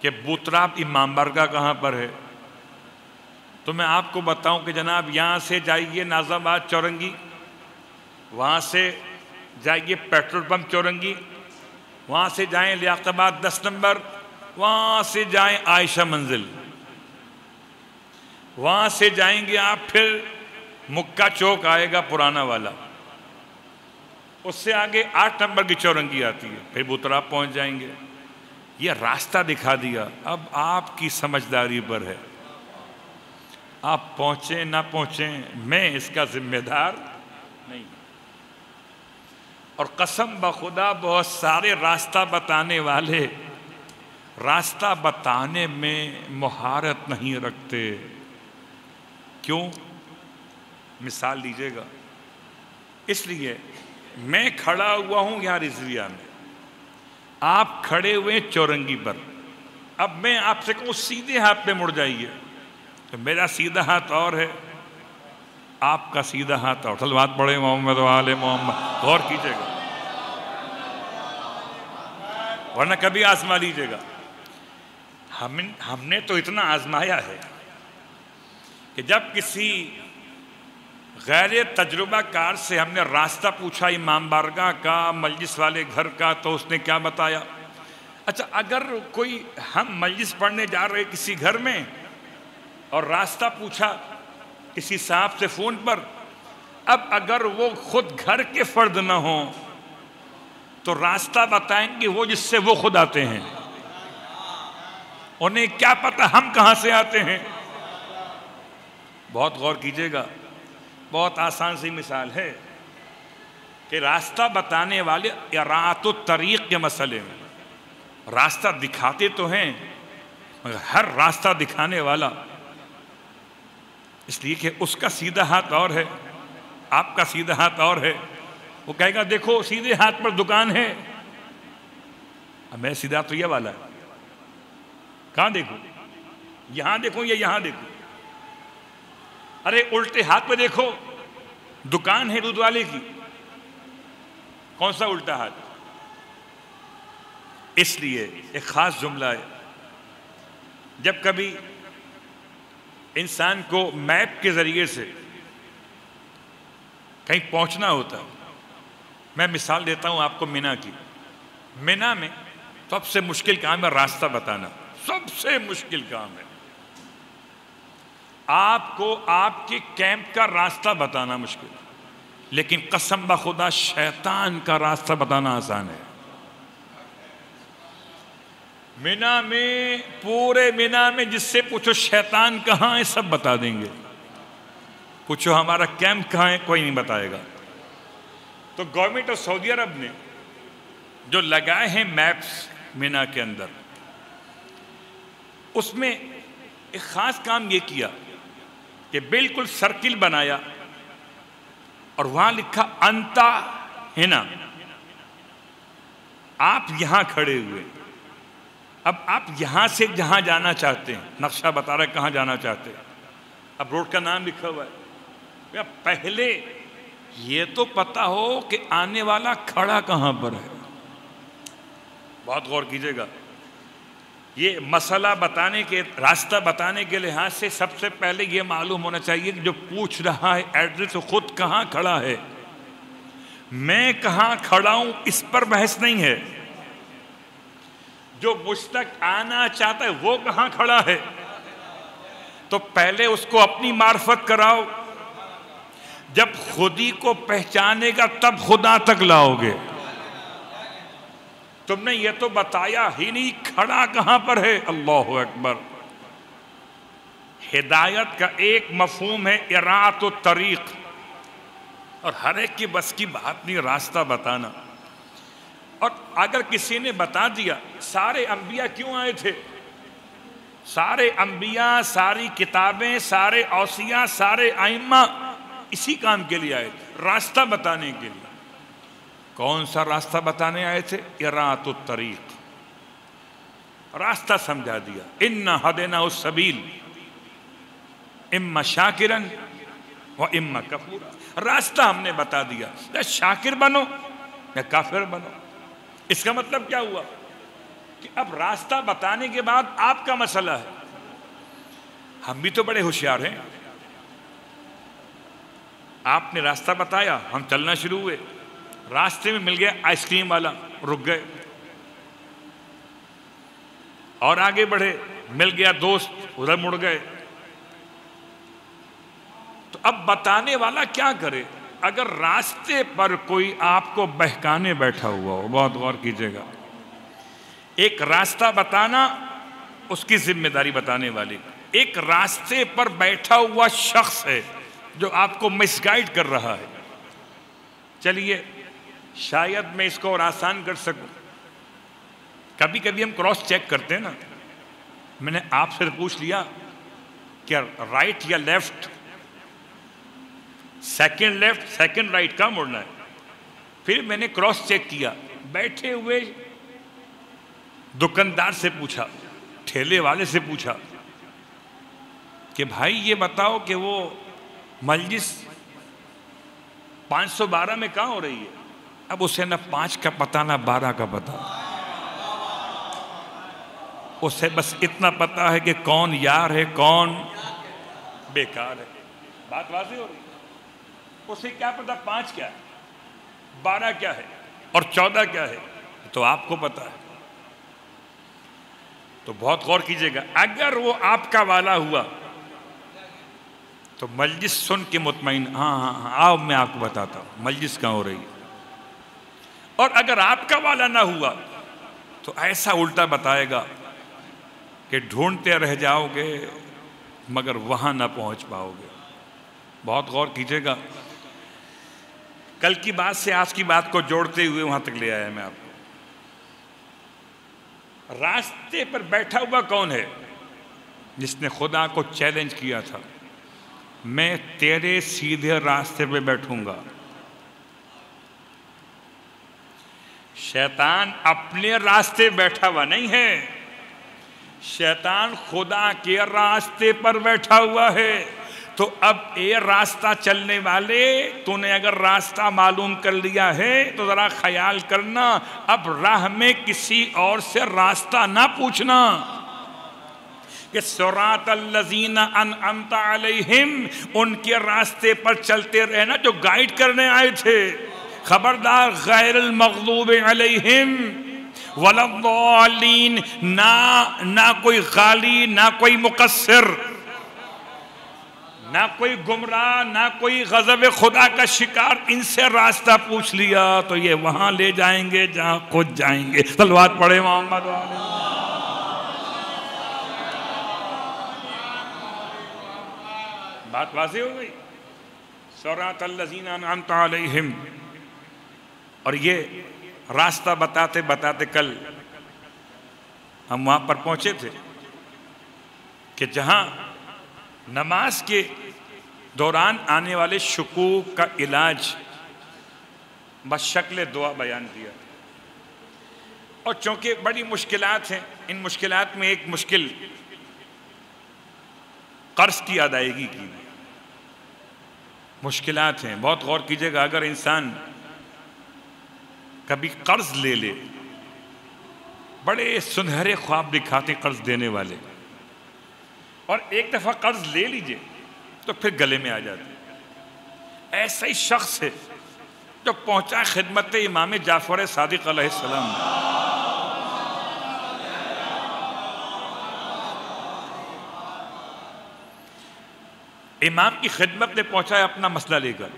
کہ بوتراب امام بارگاہ کہاں پر ہے تو میں آپ کو بتاؤں کہ جناب یہاں سے جائیے ناظم آباد چورنگی، وہاں سے جائیے پیٹرول پمپ چورنگی، وہاں سے جائیں لیاقت آباد 10 نمبر، وہاں سے جائیں عائشہ منزل، وہاں سے جائیں گے آپ پھر مکہ چوک آئے گا پرانا والا، اس سے آگے 8 نمبر کی چورنگی آتی ہے، پھر بوتراب پہنچ جائیں گے۔ یہ راستہ دکھا دیا، اب آپ کی سمجھداری پر ہے۔ آپ پہنچیں نہ پہنچیں میں اس کا ذمہ دار نہیں. اور قسم بخدا بہت سارے راستہ بتانے والے راستہ بتانے میں مہارت نہیں رکھتے. کیوں؟ مثال لیجیے گا. اس لیے میں کھڑا ہوا ہوں یہاں رضویہ میں، آپ کھڑے ہوئے چورنگی پر. اب میں آپ سے کہوں سیدھے ہاتھ پہ مڑ جائیے، تو میرا سیدھا ہاتھ اور ہے، آپ کا سیدھا ہاتھ اور. صلوات پڑھے محمد و آل محمد. غور کیجیے گا، ورنہ کبھی آزما لیجیے گا. ہم نے تو اتنا آزمایا ہے کہ جب کسی غیر تجربہ کار سے ہم نے راستہ پوچھا امام بارگاہ کا، مجلس والے گھر کا، تو اس نے کیا بتایا؟ اچھا اگر کوئی ہم مجلس پڑھنے جا رہے کسی گھر میں اور راستہ پوچھا کسی صاحب سے فون پر، اب اگر وہ خود گھر کے فرد نہ ہوں تو راستہ بتائیں گے وہ جس سے وہ خود آتے ہیں. انہیں کیا پتہ ہم کہاں سے آتے ہیں. بہت غور کیجیے گا. بہت آسان سی مثال ہے کہ راستہ بتانے والے اراۃ الطریق کے مسئلے میں راستہ دکھاتے تو ہیں مگر ہر راستہ دکھانے والا، اس لیے کہ اس کا سیدھا ہاتھ اور ہے، آپ کا سیدھا ہاتھ اور ہے. وہ کہے گا دیکھو سیدھے ہاتھ پر دکان ہے، اب میں سیدھا تو یہ والا ہے، کہاں دیکھوں؟ یہاں دیکھوں یا یہاں دیکھوں؟ ارے الٹے ہاتھ پہ دیکھو، دکان ہے دودھ والے کی، کون سا الٹا ہاتھ؟ اس لیے ایک خاص جملہ ہے، جب کبھی انسان کو میپ کے ذریعے سے کہیں پہنچنا ہوتا ہے. میں مثال دیتا ہوں آپ کو مینا کی. مینا میں سب سے مشکل کام ہے راستہ بتانا، سب سے مشکل کام ہے. آپ کو آپ کے کیمپ کا راستہ بتانا مشکل، لیکن قسم بخدا شیطان کا راستہ بتانا آسان ہے. مینا میں، پورے مینا میں جس سے پوچھو شیطان کہاں ہے سب بتا دیں گے. پوچھو ہمارا کیمپ کہاں ہے، کوئی نہیں بتائے گا. تو گورنمنٹ آف سعودی عرب نے جو لگائے ہیں میپس مینا کے اندر، اس میں ایک خاص کام یہ کیا کہ بالکل سرکل بنایا اور وہاں لکھا انتا ہنا. آپ یہاں کھڑے ہوئے، اب آپ یہاں سے جہاں جانا چاہتے ہیں، نقشہ بتا رہا ہے کہاں جانا چاہتے ہیں، اب روڈ کا نام لکھا ہوا ہے. پہلے یہ تو پتا ہو کہ آنے والا کھڑا کہاں پر ہے. بہت غور کیجیے گا. یہ مسئلہ بتانے کے، راستہ بتانے کے لحاظ سے سب سے پہلے یہ معلوم ہونا چاہیے کہ جو پوچھ رہا ہے ایڈریس خود کہاں کھڑا ہے. میں کہاں کھڑا ہوں اس پر بحث نہیں ہے، جو مجھ تک آنا چاہتا ہے وہ کہاں کھڑا ہے. تو پہلے اس کو اپنی معرفت کراؤ، جب خودی کو پہچانے گا تب خدا تک لاؤ گے. تم نے یہ تو بتایا ہی نہیں کھڑا کہاں پر ہے. اللہ اکبر. ہدایت کا ایک مفہوم ہے اراۃ الطریق، اور ہر ایک کی بس کی بات نہیں راستہ بتانا. اور اگر کسی نے بتا دیا، سارے انبیاء کیوں آئے تھے؟ سارے انبیاء، ساری کتابیں، سارے اوصیاء، سارے ائمہ اسی کام کے لیے آئے تھے، راستہ بتانے کے لیے. کون سا راستہ بتانے آئے تھے؟ اراۃ الطریق. راستہ سمجھا دیا. انا ہدیناہ السبیل اما شاکرا و اما کفورا. راستہ ہم نے بتا دیا، یا شاکر بنو یا کافر بنو. اس کا مطلب کیا ہوا کہ اب راستہ بتانے کے بعد آپ کا مسئلہ ہے. ہم بھی تو بڑے ہوشیار ہیں. آپ نے راستہ بتایا، ہم چلنا شروع ہوئے، راستے میں مل گیا آئس کریم والا، رک گئے اور آگے بڑھے، مل گیا دوست، ادھر مڑ گئے. تو اب بتانے والا کیا کرے؟ اگر راستے پر کوئی آپ کو بہکانے بیٹھا ہوا ہو، بہت غور کیجیے گا. ایک راستہ بتانا اس کی ذمہ داری بتانے والی، ایک راستے پر بیٹھا ہوا شخص ہے جو آپ کو مس گائیڈ کر رہا ہے. چلیے شاید میں اس کو اور آسان کر سکوں. کبھی کبھی ہم کراس چیک کرتے ہیں نا. میں نے آپ سے پوچھ لیا کہ رائٹ یا left, second left second right کہاں مڑنا ہے. پھر میں نے کراس چیک کیا, بیٹھے ہوئے دکاندار سے پوچھا, ٹھیلے والے سے پوچھا کہ بھائی یہ بتاؤ کہ وہ مجلس 512 میں کہاں ہو رہی ہے. اب اسے نہ 5 کا پتہ نہ 12 کا پتہ, اسے بس اتنا پتا ہے کہ کون یار ہے کون بیکار ہے. بات واضح ہو رہی ہے. اسے کیا پتا 5 کیا ہے, 12 کیا ہے اور 14 کیا ہے, تو آپ کو پتا ہے. تو بہت غور کیجئے گا, اگر وہ آپ کا والا ہوا تو مجلس سن کے مطمئن, ہاں آؤ میں آپ کو بتاتا ہوں مجلس کہاں ہو رہی ہے. اور اگر آپ کا والا نہ ہوا تو ایسا الٹا بتائے گا کہ ڈھونڈتے رہ جاؤ گے مگر وہاں نہ پہنچ پاؤ گے. بہت غور کیجئے گا. کل کی بات سے آج کی بات کو جوڑتے ہوئے وہاں تک لے آیا میں آپ کو. راستے پر بیٹھا ہوا کون ہے؟ جس نے خدا کو چیلنج کیا تھا, میں تیرے سیدھے راستے پہ بیٹھوں گا. شیطان اپنے راستے بیٹھا ہوا نہیں ہے, شیطان خدا کے راستے پر بیٹھا ہوا ہے. تو اب اے راستہ چلنے والے, تو نے اگر راستہ معلوم کر لیا ہے تو ذرا خیال کرنا, اب راہ میں کسی اور سے راستہ نہ پوچھنا کہ صراط الذین انعمت علیہم, ان کے راستے پر چلتے رہنا جو گائیڈ کرنے آئے تھے. خبردار, غیر المغضوب علیہم ولا الضالین, نہ کوئی غالی نہ کوئی مقصر, نہ کوئی گمراہ نہ کوئی غضب خدا کا شکار. ان سے راستہ پوچھ لیا تو یہ وہاں لے جائیں گے جہاں خود جائیں گے. صلوات پڑھے محمد والے. بات واضح ہو گئی. صراط الذین انعمت علیہم. اور یہ راستہ بتاتے بتاتے کل ہم وہاں پر پہنچے تھے کہ جہاں نماز کے دوران آنے والے شکوک کا علاج بشکل دعا بیان کیا. اور چونکہ بڑی مشکلات ہیں, ان مشکلات میں ایک مشکل قرض کی ادائیگی کی مشکلات ہیں. بہت غور کیجئے گا, اگر انسان کبھی قرض لے لے, بڑے سنہرے خواب دکھاتے قرض دینے والے, اور ایک دفعہ قرض لے لیجئے تو پھر گلے میں آ جاتے. ایسا ہی شخص ہے جو پہنچا خدمت امام جعفر صادق علیہ السلام. امام کی خدمت میں پہنچا ہے اپنا مسئلہ لے کر.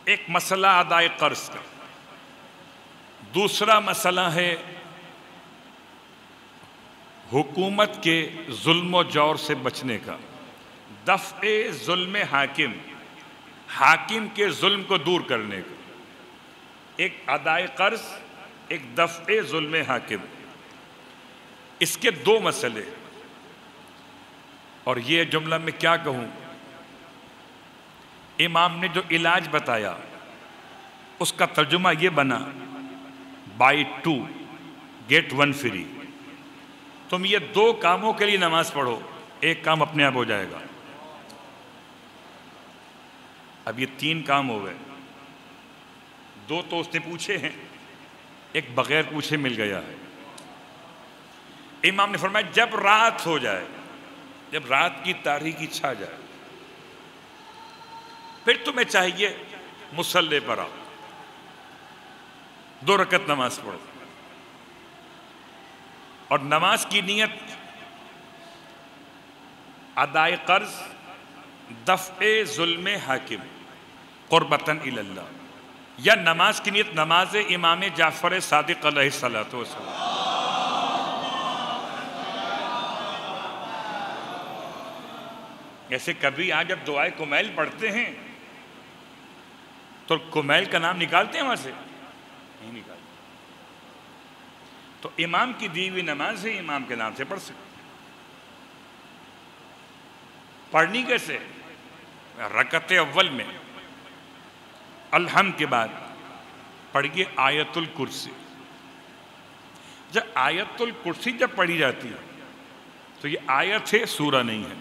ایک مسئلہ ادائے قرض کا, دوسرا مسئلہ ہے حکومت کے ظلم و جور سے بچنے کا, دفع ظلم حاکم, حاکم کے ظلم کو دور کرنے کا. ایک ادائے قرض, ایک دفع ظلم حاکم. اس کے 2 مسئلے. اور یہ جملہ میں کیا کہوں, امام نے جو علاج بتایا اس کا ترجمہ یہ بنا, بائی 2 get 1 free. تم یہ 2 کاموں کے لیے نماز پڑھو, ایک کام اپنے آپ ہو جائے گا. اب یہ 3 کام ہو گئے. 2 تو اس نے پوچھے ہیں, ایک بغیر پوچھے مل گیا ہے. امام نے فرمایا جب رات ہو جائے, جب رات کی تاریکی چھا جائے, پھر تمہیں چاہیے مصلی پر آؤ, 2 رکعت نماز پڑھو, اور نماز کی نیت ادائے قرض, دفع ظلم حاکم, قربتاً الی اللہ, یا نماز کی نیت نماز امام جعفر صادق علیہ السلام. ایسے کبھی آج جب دعائے کمیل پڑھتے ہیں تو کمیل کا نام نکالتے ہیں وہاں سے؟ نہیں نکالتے. تو امام کی دی ہوئی نماز ہے، امام کے نام سے پڑھ سکتے. پڑھنی کیسے؟ رکعت اول میں الحمد کے بعد پڑھیے آیت الکرسی. جب آیت الکرسی جب پڑھی جاتی ہے تو یہ آیت ہے، سورہ نہیں ہے،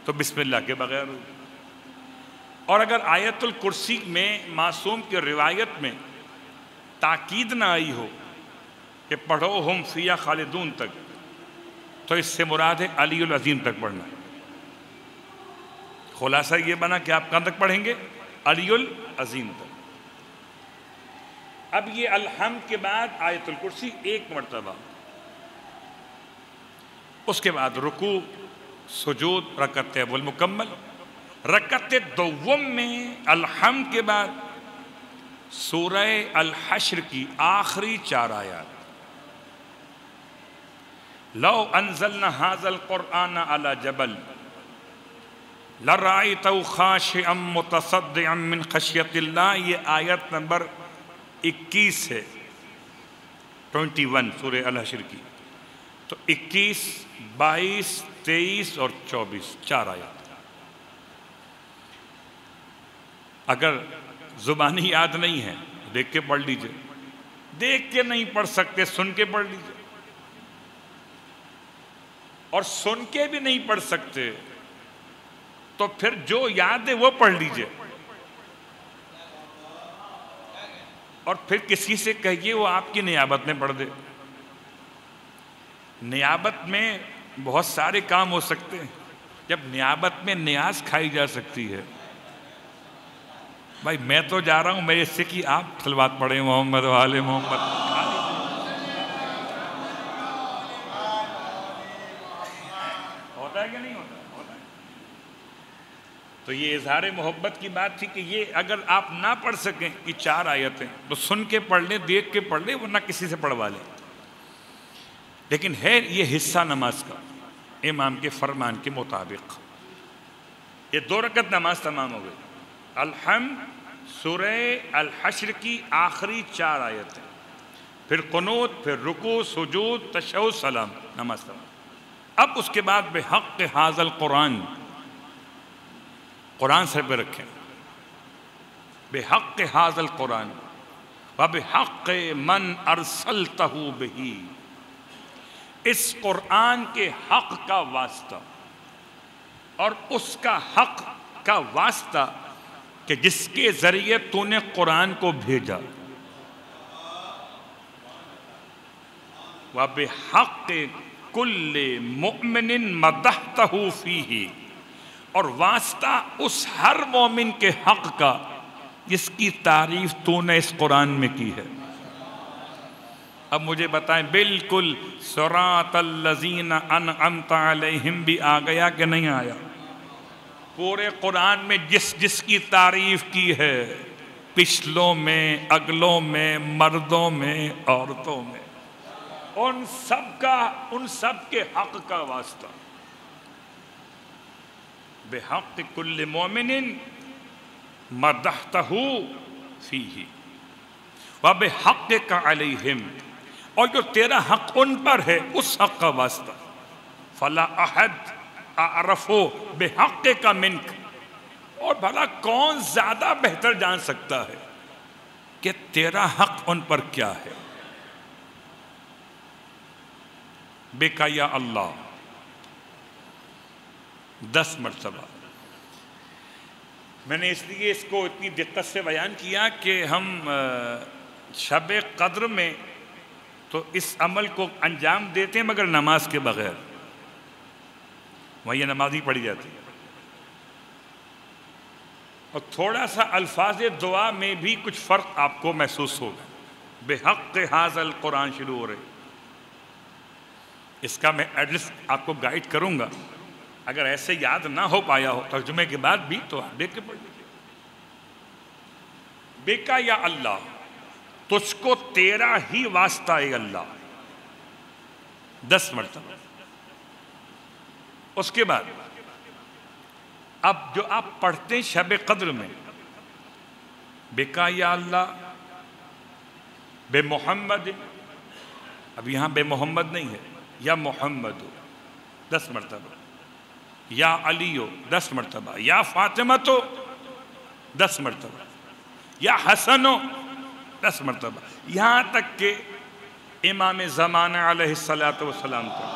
تو بسم اللہ کے بغیر ہو. اور اگر آیت الکرسی میں معصوم کی روایت میں تاکید نہ آئی ہو کہ پڑھو ہم فیہا خالدون تک، تو اس سے مراد ہے علی العظیم تک پڑھنا. خلاصہ یہ بنا کہ آپ کہاں تک پڑھیں گے؟ علی العظیم تک. اب یہ الحمد کے بعد آیت الکرسی ایک مرتبہ، اس کے بعد رکوع، سجود، رکعت اول مکمل. رکعت دوم میں الحمد کے بعد سورہ الحشر کی آخری 4 آیات. لو انزلنا هذا القرآن على جبل لرأيته خاشعا متصدعا من خشیت اللہ. یہ آیت نمبر 21 ہے، 21 سورہ الحشر کی. تو 21، 22، 23 اور 24 4 آیات. اگر زبانی یاد نہیں ہے دیکھ کے پڑھ لیجئے، دیکھ کے نہیں پڑھ سکتے سن کے پڑھ لیجئے، اور سن کے بھی نہیں پڑھ سکتے تو پھر جو یاد ہے وہ پڑھ لیجئے، اور پھر کسی سے کہیے وہ آپ کی نیابت میں پڑھ دے. نیابت میں بہت سارے کام ہو سکتے ہیں. جب نیابت میں نیاز کھائی جا سکتی ہے، بھائی میں تو جا رہا ہوں، میرے سے کہ آپ صلوات پڑھیں محمد و آل محمد. ہوتا ہے کہ نہیں ہوتا؟ ہوتا ہے. تو یہ اظہار محبت کی بات تھی کہ یہ اگر آپ نہ پڑھ سکیں یہ 4 آیتیں تو سن کے پڑھ لیں، دیکھ کے پڑھ لیں، ورنہ کسی سے پڑھوا لیں. لیکن ہے یہ حصہ نماز کا امام کے فرمان کے مطابق. یہ 2 رکعت نماز تمام ہو گئی. الحمد، سورہ الحشر کی آخری 4 آیتیں، پھر قنوت، پھر رکوع، سجود، تشہد، سلام، نماز تمام. اب اس کے بعد بحق ھذا القرآن، قرآن سر پہ رکھیں. بحق ھذا القرآن وبحق من ارسلتہ بہ. اس قرآن کے حق کا واسطہ اور اس کا حق کا واسطہ کہ جس کے ذریعے تو نے قرآن کو بھیجا. وَبِحَقِّ كُلِّ مُؤْمِنٍ مَدَحْتَهُ فِيهِ. اور واسطہ اس ہر مومن کے حق کا جس کی تعریف تو نے اس قرآن میں کی ہے. اب مجھے بتائیں بالکل صراط الذین انعمت علیہم بھی آ گیا کہ نہیں آیا؟ پورے قرآن میں جس جس کی تعریف کی ہے، پچھلوں میں، اگلوں میں، مردوں میں، عورتوں میں، ان سب کے حق کا واسطہ. بحق کل مومن مدحتہ فیہ وبحقک علیہم. اور جو تیرا حق ان پر ہے اس حق کا واسطہ. فلا احد اعرف بحقک منک. اور بھلا کون زیادہ بہتر جان سکتا ہے کہ تیرا حق ان پر کیا ہے. بکا یا اللہ 10 مرتبہ. میں نے اس لیے اس کو اتنی دقت سے بیان کیا کہ ہم شب قدر میں تو اس عمل کو انجام دیتے ہیں مگر نماز کے بغیر. وہاں یہ نماز ہی پڑھی جاتی ہے. اور تھوڑا سا الفاظ دعا میں بھی کچھ فرق آپ کو محسوس ہوگا. بحق ھذا القرآن شروع ہو رہے. اس کا میں ایڈریس آپ کو گائیڈ کروں گا. اگر ایسے یاد نہ ہو پایا ہو ترجمے کے بعد بھی تو آپ دیکھ کے پڑھ لیجیے. بیکا یا اللہ، تجھ کو تیرا ہی واسطہ ہے اللہ 10 مرتبہ. اس کے بعد اب جو آپ پڑھتے ہیں شب قدر میں بکا یا اللہ بے محمد، اب یہاں بے محمد نہیں ہے، یا محمد 10 مرتبہ، یا علی 10 مرتبہ، یا فاطمہ 10 مرتبہ، یا حسن 10 مرتبہ، یہاں تک کہ امام زمانہ علیہ السلام تک۔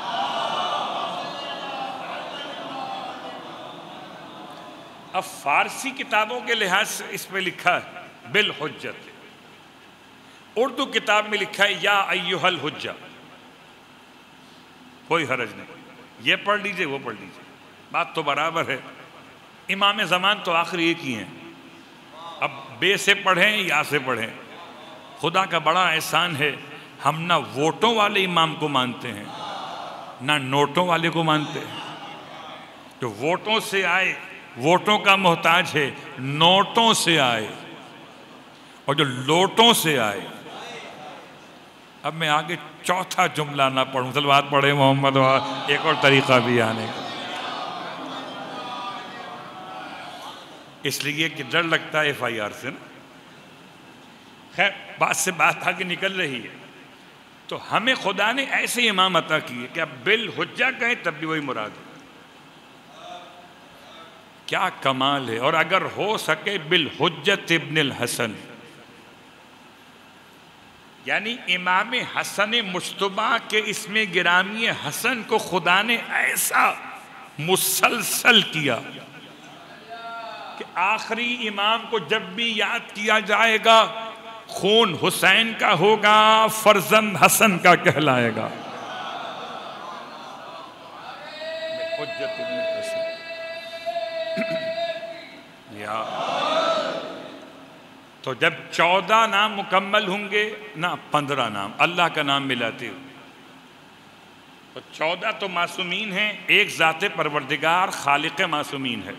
اب فارسی کتابوں کے لحاظ سے اس پہ لکھا ہے بالحجت، اردو کتاب میں لکھا ہے یا ایھا الحجہ، کوئی حرج نہیں، یہ پڑھ لیجئے وہ پڑھ لیجئے، بات تو برابر ہے، امام زمان تو آخر ایک ہی ہیں، اب بے سے پڑھیں یا سے پڑھیں۔ خدا کا بڑا احسان ہے، ہم نہ ووٹوں والے امام کو مانتے ہیں نہ نوٹوں والے کو مانتے ہیں۔ جو ووٹوں سے آئے ووٹوں کا محتاج ہے، نوٹوں سے آئے، اور جو لوٹوں سے آئے۔ اب میں آگے چوتھا جملہ نہ پڑھوں، صلوات پڑھے محمد، ایک اور طریقہ بھی آنے کا، اس لیے کہ ڈر لگتا ہے FIR سے نا۔ خیر، بات سے بات آگے نکل رہی ہے، تو ہمیں خدا نے ایسے امام عطا کیے کہ اب بالحجہ کہیں تب بھی وہی مراد ہے۔ کیا کمال ہے! اور اگر ہو سکے بالحجت ابن الحسن، یعنی امام حسن مجتبیٰ کے اسم گرامی حسن کو خدا نے ایسا مسلسل کیا کہ آخری امام کو جب بھی یاد کیا جائے گا خون حسین کا ہوگا، فرزند حسن کا کہلائے گا۔ حجت ابن الحسن، تو جب 14 نام مکمل ہوں گے نہ 15 نام اللہ کا نام ملاتے ہو، تو 14 تو معصومین ہیں، ایک ذات پروردگار خالق معصومین ہے،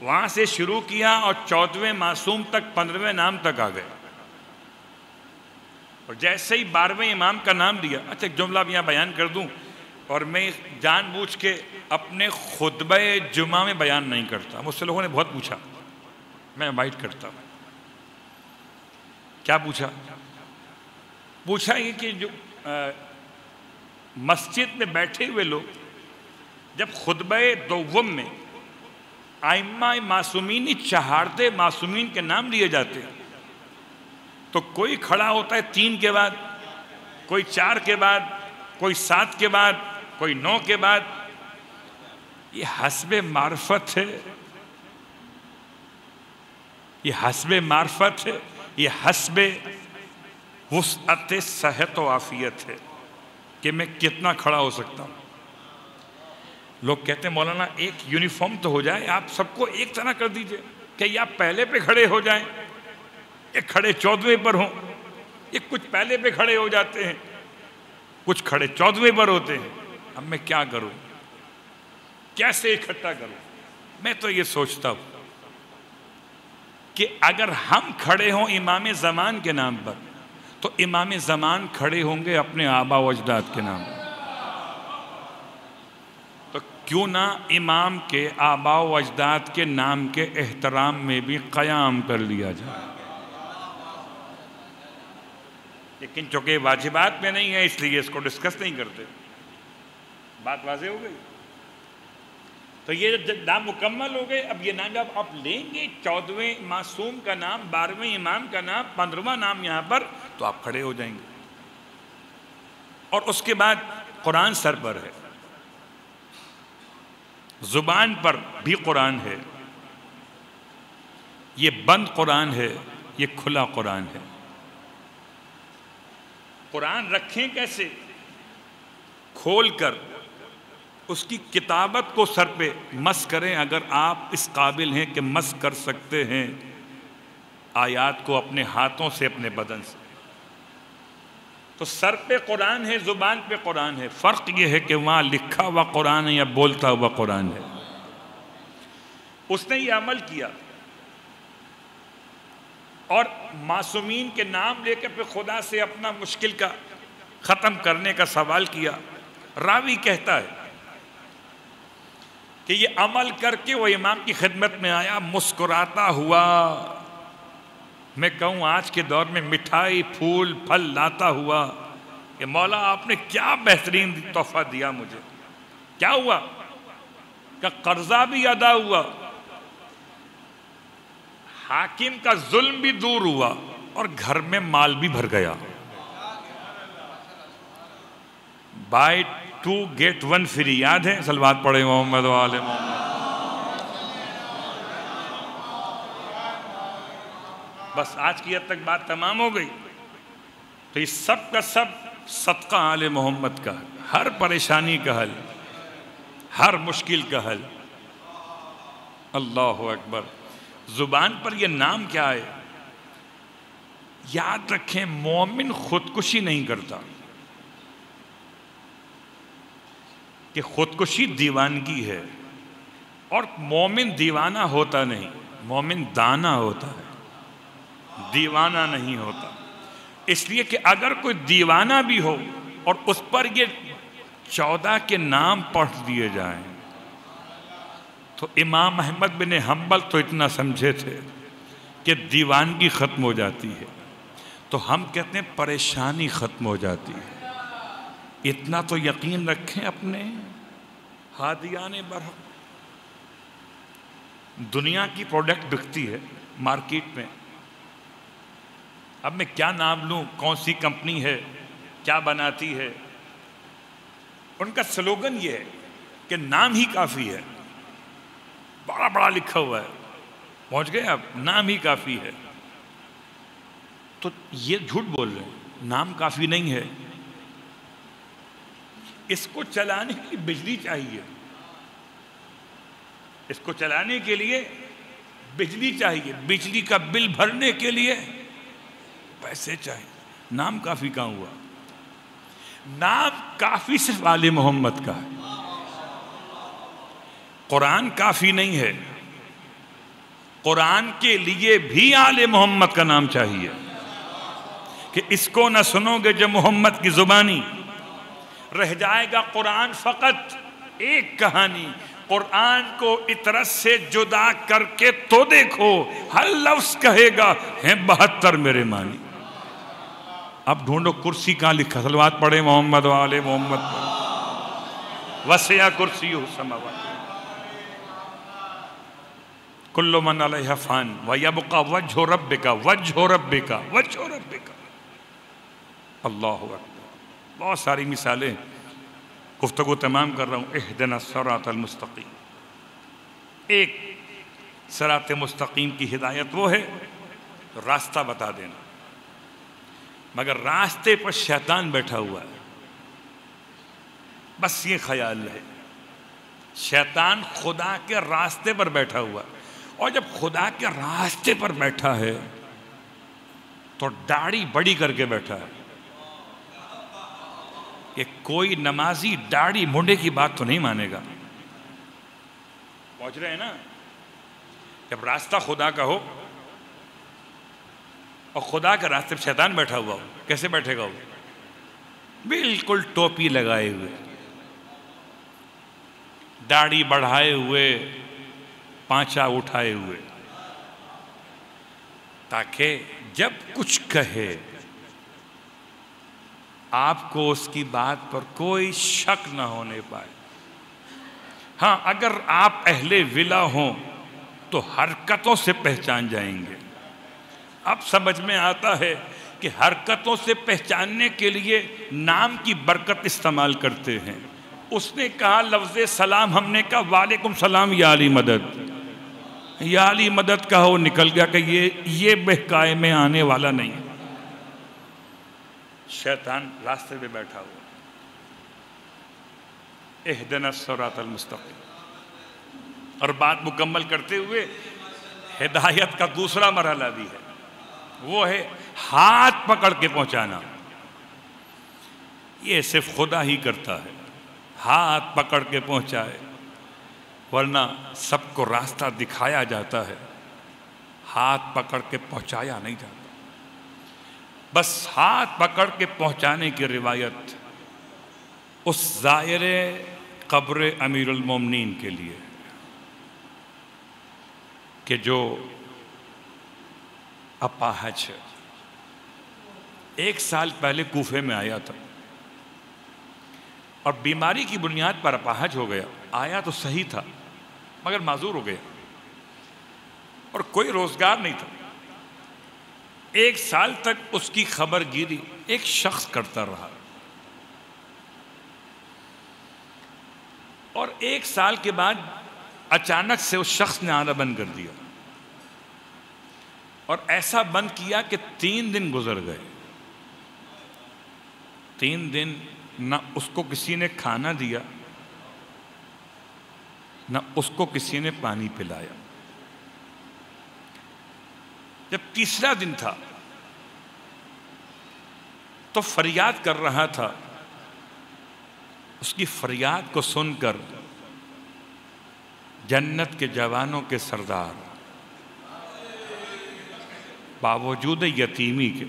وہاں سے شروع کیا اور 14ویں معصوم تک 15ویں نام تک آ گئے، اور جیسے ہی 12ویں امام کا نام لیا۔ اچھا ایک جملہ بھی یہاں بیان کر دوں، اور میں جان بوجھ کے اپنے خطبہ جمعہ میں بیان نہیں کرتا، مجھ سے لوگوں نے بہت پوچھا، میں انوائٹ کرتا ہوں۔ کیا پوچھا؟ پوچھا یہ کہ جو مسجد میں بیٹھے ہوئے لوگ جب خطبہ دوم میں ائمہ معصومین 14 معصومین کے نام لیے جاتے ہیں تو کوئی کھڑا ہوتا ہے 3 کے بعد، کوئی 4 کے بعد، کوئی 7 کے بعد، کوئی 9 کے بعد۔ یہ حسب معرفت ہے، یہ حسب معرفت ہے، یہ حسب وسعت صحت و عافیت ہے کہ میں کتنا کھڑا ہو سکتا ہوں۔ لوگ کہتے ہیں مولانا ایک یونیفارم تو ہو جائے، آپ سب کو ایک طرح کر دیجئے کہ یہ آپ پہلے پہ کھڑے ہو جائیں، یہ کھڑے 14ویں پر ہوں، یہ کچھ پہلے پہ کھڑے ہو جاتے ہیں، کچھ کھڑے 14ویں پر ہوتے ہیں۔ اب میں کیا کروں، کیسے اکٹھا کروں؟ میں تو یہ سوچتا ہوں کہ اگر ہم کھڑے ہوں امام زمان کے نام پر تو امام زمان کھڑے ہوں گے اپنے آبا و اجداد کے نام پر، تو کیوں نہ امام کے آبا و اجداد کے نام کے احترام میں بھی قیام کر لیا جائے۔ لیکن چونکہ واجبات میں نہیں ہے اس لیے اس کو ڈسکس نہیں کرتے۔ بات واضح ہو گئی؟ تو یہ جب نام مکمل ہو گئے، اب یہ نام جب آپ لیں گے 14ویں معصوم کا نام، 12ویں امام کا نام، 15واں نام یہاں پر، تو آپ کھڑے ہو جائیں گے۔ اور اس کے بعد قرآن سر پر ہے، زبان پر بھی قرآن ہے، یہ بند قرآن ہے، یہ کھلا قرآن ہے۔ قرآن رکھیں کیسے؟ کھول کر اس کی کتابت کو سر پہ مس کریں، اگر آپ اس قابل ہیں کہ مس کر سکتے ہیں آیات کو اپنے ہاتھوں سے، اپنے بدن سے، تو سر پہ قرآن ہے، زبان پہ قرآن ہے۔ فرق یہ ہے کہ وہاں لکھا ہوا قرآن ہے یا بولتا ہوا قرآن ہے۔ اس نے یہ عمل کیا اور معصومین کے نام لے کے پھر خدا سے اپنا مشکل کا ختم کرنے کا سوال کیا۔ راوی کہتا ہے کہ یہ عمل کر کے وہ امام کی خدمت میں آیا مسکراتا ہوا. میں کہوں آج کے دور میں مٹھائی پھول پھل لاتا ہوا کہ مولا آپ نے کیا بہترین تحفہ دیا مجھے. کیا ہوا کہ قرضہ بھی ادا ہوا, حاکم کا ظلم بھی دور ہوا, اور گھر میں مال بھی بھر گیا. بائی 2 get 1 free, یاد ہے؟ صلوات پڑھے محمد و آل محمد. بس آج کی حد تک بات تمام ہو گئی. تو یہ سب کا سب صدقہ آل محمد کا, ہر پریشانی کا حل, ہر مشکل کا حل. اللہ اکبر. زبان پر یہ نام کیا ہے؟ یاد رکھیں, مومن خودکشی نہیں کرتا, کہ خودکشی دیوانگی ہے, اور مومن دیوانہ ہوتا نہیں, مومن دانا ہوتا ہے, دیوانہ نہیں ہوتا. اس لیے کہ اگر کوئی دیوانہ بھی ہو اور اس پر یہ 14 کے نام پڑھ دیے جائیں, تو امام احمد بن حنبل تو اتنا سمجھے تھے کہ دیوانگی ختم ہو جاتی ہے, تو ہم کہتے ہیں پریشانی ختم ہو جاتی ہے. اتنا تو یقین رکھیں اپنے ہادیان برحق. دنیا کی پروڈکٹ بکتی ہے مارکیٹ میں, اب میں کیا نام لوں, کون سی کمپنی ہے, کیا بناتی ہے. ان کا سلوگن یہ ہے کہ نام ہی کافی ہے, بڑا بڑا لکھا ہوا ہے, پہنچ گئے آپ, نام ہی کافی ہے. تو یہ جھوٹ بول رہے ہیں, نام کافی نہیں ہے. اس کو چلانے کے لیے بجلی چاہیے, اس کو چلانے کے لیے بجلی چاہیے, بجلی کا بل بھرنے کے لیے پیسے چاہیے. نام کافی کہاں ہوا؟ نام کافی صرف آل محمد کا ہے. قرآن کافی نہیں ہے, قرآن کے لیے بھی آل محمد کا نام چاہیے. کہ اس کو نہ سنو گے جو محمد کی زبانی, رہ جائے گا قرآن فقط ایک کہانی. قرآن کو اطرت سے جدا کر کے تو دیکھو, ہر لفظ کہے گا ہیں 72 میرے معنی. اب ڈھونڈو کرسی کہاں لکھا, صلوات پڑھے محمد و آل محمد. وسع کرسیہ السماوات کل من علیہا فان ویبقی وجہ ربک وجہ ربک وجہ ربک. اللہ اکبر. بہت ساری مثالیں, گفتگو تمام کر رہا ہوں. اہدنا الصراط المستقیم. ایک صراط مستقیم کی ہدایت وہ ہے راستہ بتا دینا, مگر راستے پر شیطان بیٹھا ہوا ہے. بس یہ خیال ہے, شیطان خدا کے راستے پر بیٹھا ہوا ہے. اور جب خدا کے راستے پر بیٹھا ہے تو داڑھی بڑی کر کے بیٹھا ہے. کہ کوئی نمازی داڑھی منڈے کی بات تو نہیں مانے گا. پہنچ رہے ہیں نا؟ جب راستہ خدا کا ہو اور خدا کے راستے پر شیطان بیٹھا ہوا ہو, کیسے بیٹھے گا وہ؟ بالکل ٹوپی لگائے ہوئے, داڑھی بڑھائے ہوئے, پانچا اٹھائے ہوئے, تاکہ جب کچھ کہے آپ کو اس کی بات پر کوئی شک نہ ہونے پائے. ہاں, اگر آپ اہل ولا ہوں تو حرکتوں سے پہچان جائیں گے. اب سمجھ میں آتا ہے کہ حرکتوں سے پہچاننے کے لیے نام کی برکت استعمال کرتے ہیں. اس نے کہا لفظ سلام, ہم نے کہا وعلیکم السلام یا علی مدد. یا علی مدد کہا, وہ نکل گیا کہ یہ بہکائے میں آنے والا نہیں. شیطان راستے پہ بیٹھا ہوا. اہدنا الصراط المستقیم. اور بات مکمل کرتے ہوئے ہدایت کا دوسرا مرحلہ بھی ہے, وہ ہے ہاتھ پکڑ کے پہنچانا. یہ صرف خدا ہی کرتا ہے, ہاتھ پکڑ کے پہنچائے, ورنہ سب کو راستہ دکھایا جاتا ہے, ہاتھ پکڑ کے پہنچایا نہیں جاتا. بس ہاتھ پکڑ کے پہنچانے کی روایت اس زائر قبر امیر المومنین کے لیے. کہ جو اپاہج ہے، 1 سال پہلے کوفے میں آیا تھا اور بیماری کی بنیاد پر اپاہج ہو گیا. آیا تو صحیح تھا مگر معذور ہو گیا اور کوئی روزگار نہیں تھا. 1 سال تک اس کی خبر گیری ایک شخص کرتا رہا اور 1 سال کے بعد اچانک سے اس شخص نے آنا بند کر دیا اور ایسا بند کیا کہ 3 دن گزر گئے. 3 دن نہ اس کو کسی نے کھانا دیا نہ اس کو کسی نے پانی پلایا. جب تیسرا دن تھا تو فریاد کر رہا تھا. اس کی فریاد کو سن کر جنت کے جوانوں کے سردار باوجود یتیمی کے،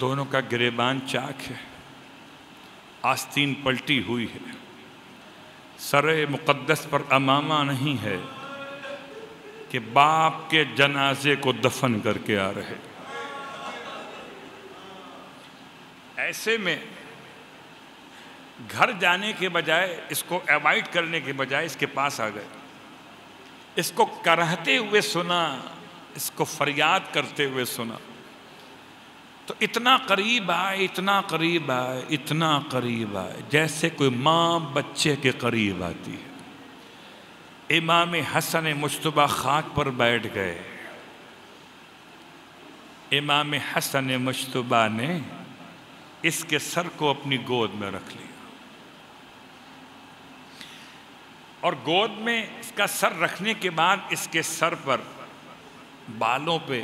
دونوں کا گریبان چاک ہے، آستین پلٹی ہوئی ہے، سر مقدس پر امامہ نہیں ہے کہ باپ کے جنازے کو دفن کر کے آ رہے. ایسے میں گھر جانے کے بجائے، اس کو ایوائڈ کرنے کے بجائے اس کے پاس آ گئے. اس کو کرہتے ہوئے سنا، اس کو فریاد کرتے ہوئے سنا تو اتنا قریب آئے، اتنا قریب آئے، اتنا قریب آئے جیسے کوئی ماں بچے کے قریب آتی ہے. امام حسن مجتبیٰ خاک پر بیٹھ گئے. امام حسن مجتبیٰ نے اس کے سر کو اپنی گود میں رکھ لیا اور گود میں اس کا سر رکھنے کے بعد اس کے سر پر بالوں پہ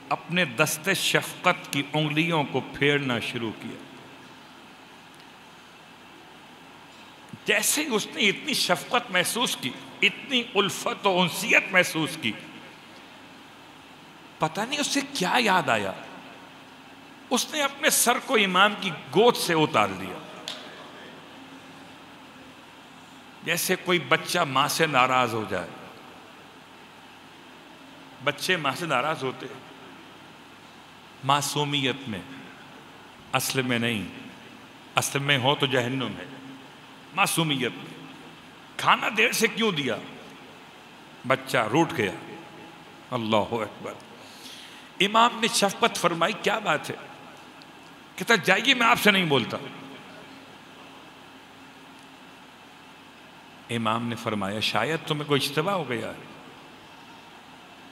اپنے دست شفقت کی انگلیوں کو پھیرنا شروع کیا. جیسے اس نے اتنی شفقت محسوس کی، اتنی الفت و انسیت محسوس کی، پتہ نہیں اسے کیا یاد آیا، اس نے اپنے سر کو امام کی گود سے اتار دیا. جیسے کوئی بچہ ماں سے ناراض ہو جائے. بچے ماں سے ناراض ہوتے معصومیت میں، اصل میں نہیں. اصل میں ہو تو جہنم ہے. معصومیت میں کھانا دیر سے کیوں دیا، بچہ روٹھ گیا. اللہ اکبر. امام نے شفقت فرمائی، کیا بات ہے؟ کہتا جائیے میں آپ سے نہیں بولتا. امام نے فرمایا شاید تمہیں کوئی اشتباہ ہو گیا ہے.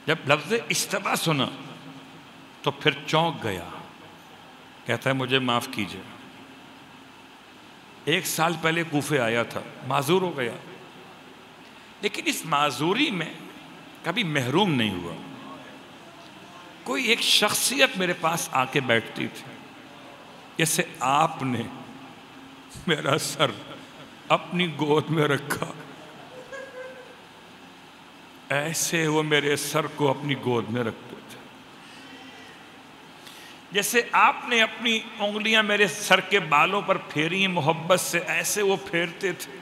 جب لفظ اشتباہ سنا تو پھر چونک گیا. کہتا ہے مجھے معاف کیجئے، 1 سال پہلے کوفے آیا تھا، معذور ہو گیا، لیکن اس معذوری میں کبھی محروم نہیں ہوا. کوئی ایک شخصیت میرے پاس آ کے بیٹھتی تھی، جیسے آپ نے میرا سر اپنی گود میں رکھا، ایسے وہ میرے سر کو اپنی گود میں رکھتے تھے. جیسے آپ نے اپنی انگلیاں میرے سر کے بالوں پر پھیری محبت سے، ایسے وہ پھیرتے تھے.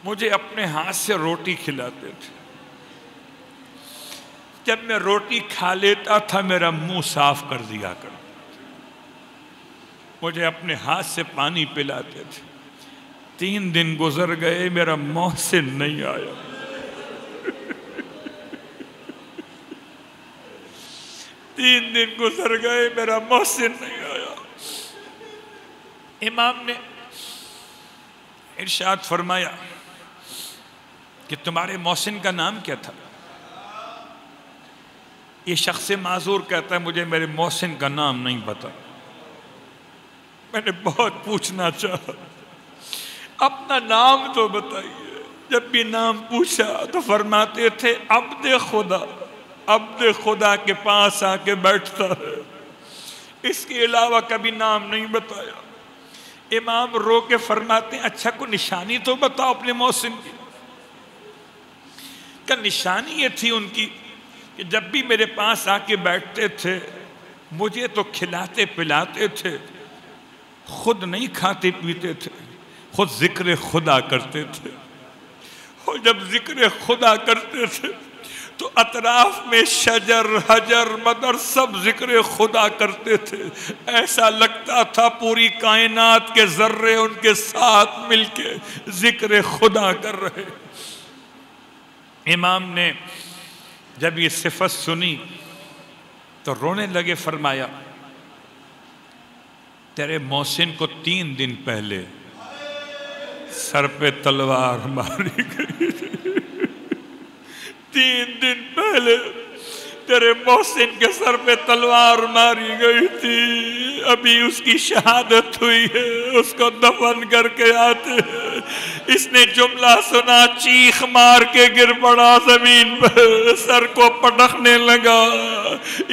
مجھے اپنے ہاتھ سے روٹی کھلاتے تھے. جب میں روٹی کھا لیتا تھا میرا منہ صاف کر دیا کرتے تھے. مجھے اپنے ہاتھ سے پانی پلاتے تھے. 3 دن گزر گئے، میرا محسن نہیں آیا. 3 دن گزر گئے، میرا محسن نہیں آیا. امام نے ارشاد فرمایا کہ تمہارے محسن کا نام کیا تھا؟ یہ شخص معذور کہتا ہے مجھے میرے محسن کا نام نہیں پتا. میں نے بہت پوچھنا چاہا، اپنا نام تو بتائیے. جب بھی نام پوچھا تو فرماتے تھے عبد خدا. عبد خدا کے پاس آ کے بیٹھتا ہے، اس کے علاوہ کبھی نام نہیں بتایا. امام رو کے فرماتے ہیں اچھا کوئی نشانی تو بتاؤ اپنے محسن کی. کہ نشانی یہ تھی ان کی کہ جب بھی میرے پاس آ کے بیٹھتے تھے مجھے تو کھلاتے پلاتے تھے، خود نہیں کھاتے پیتے تھے، خود ذکر خدا کرتے تھے، اور جب ذکر خدا کرتے تھے تو اطراف میں شجر حجر مدر سب ذکر خدا کرتے تھے، ایسا لگتا تھا پوری کائنات کے ذرے ان کے ساتھ مل کے ذکر خدا کر رہے۔ امام نے جب یہ صفت سنی تو رونے لگے، فرمایا تیرے محسن کو 3 دن پہلے سر پہ تلوار ماری گئی، 3 دن پہلے تیرے محسن کے سر پہ تلوار ماری گئی تھی، ابھی اس کی شہادت ہوئی ہے، اس کو دفن کر کے آتے ہیں۔ اس نے جملہ سنا، چیخ مار کے گر پڑا زمین پر، سر کو پٹکنے لگا۔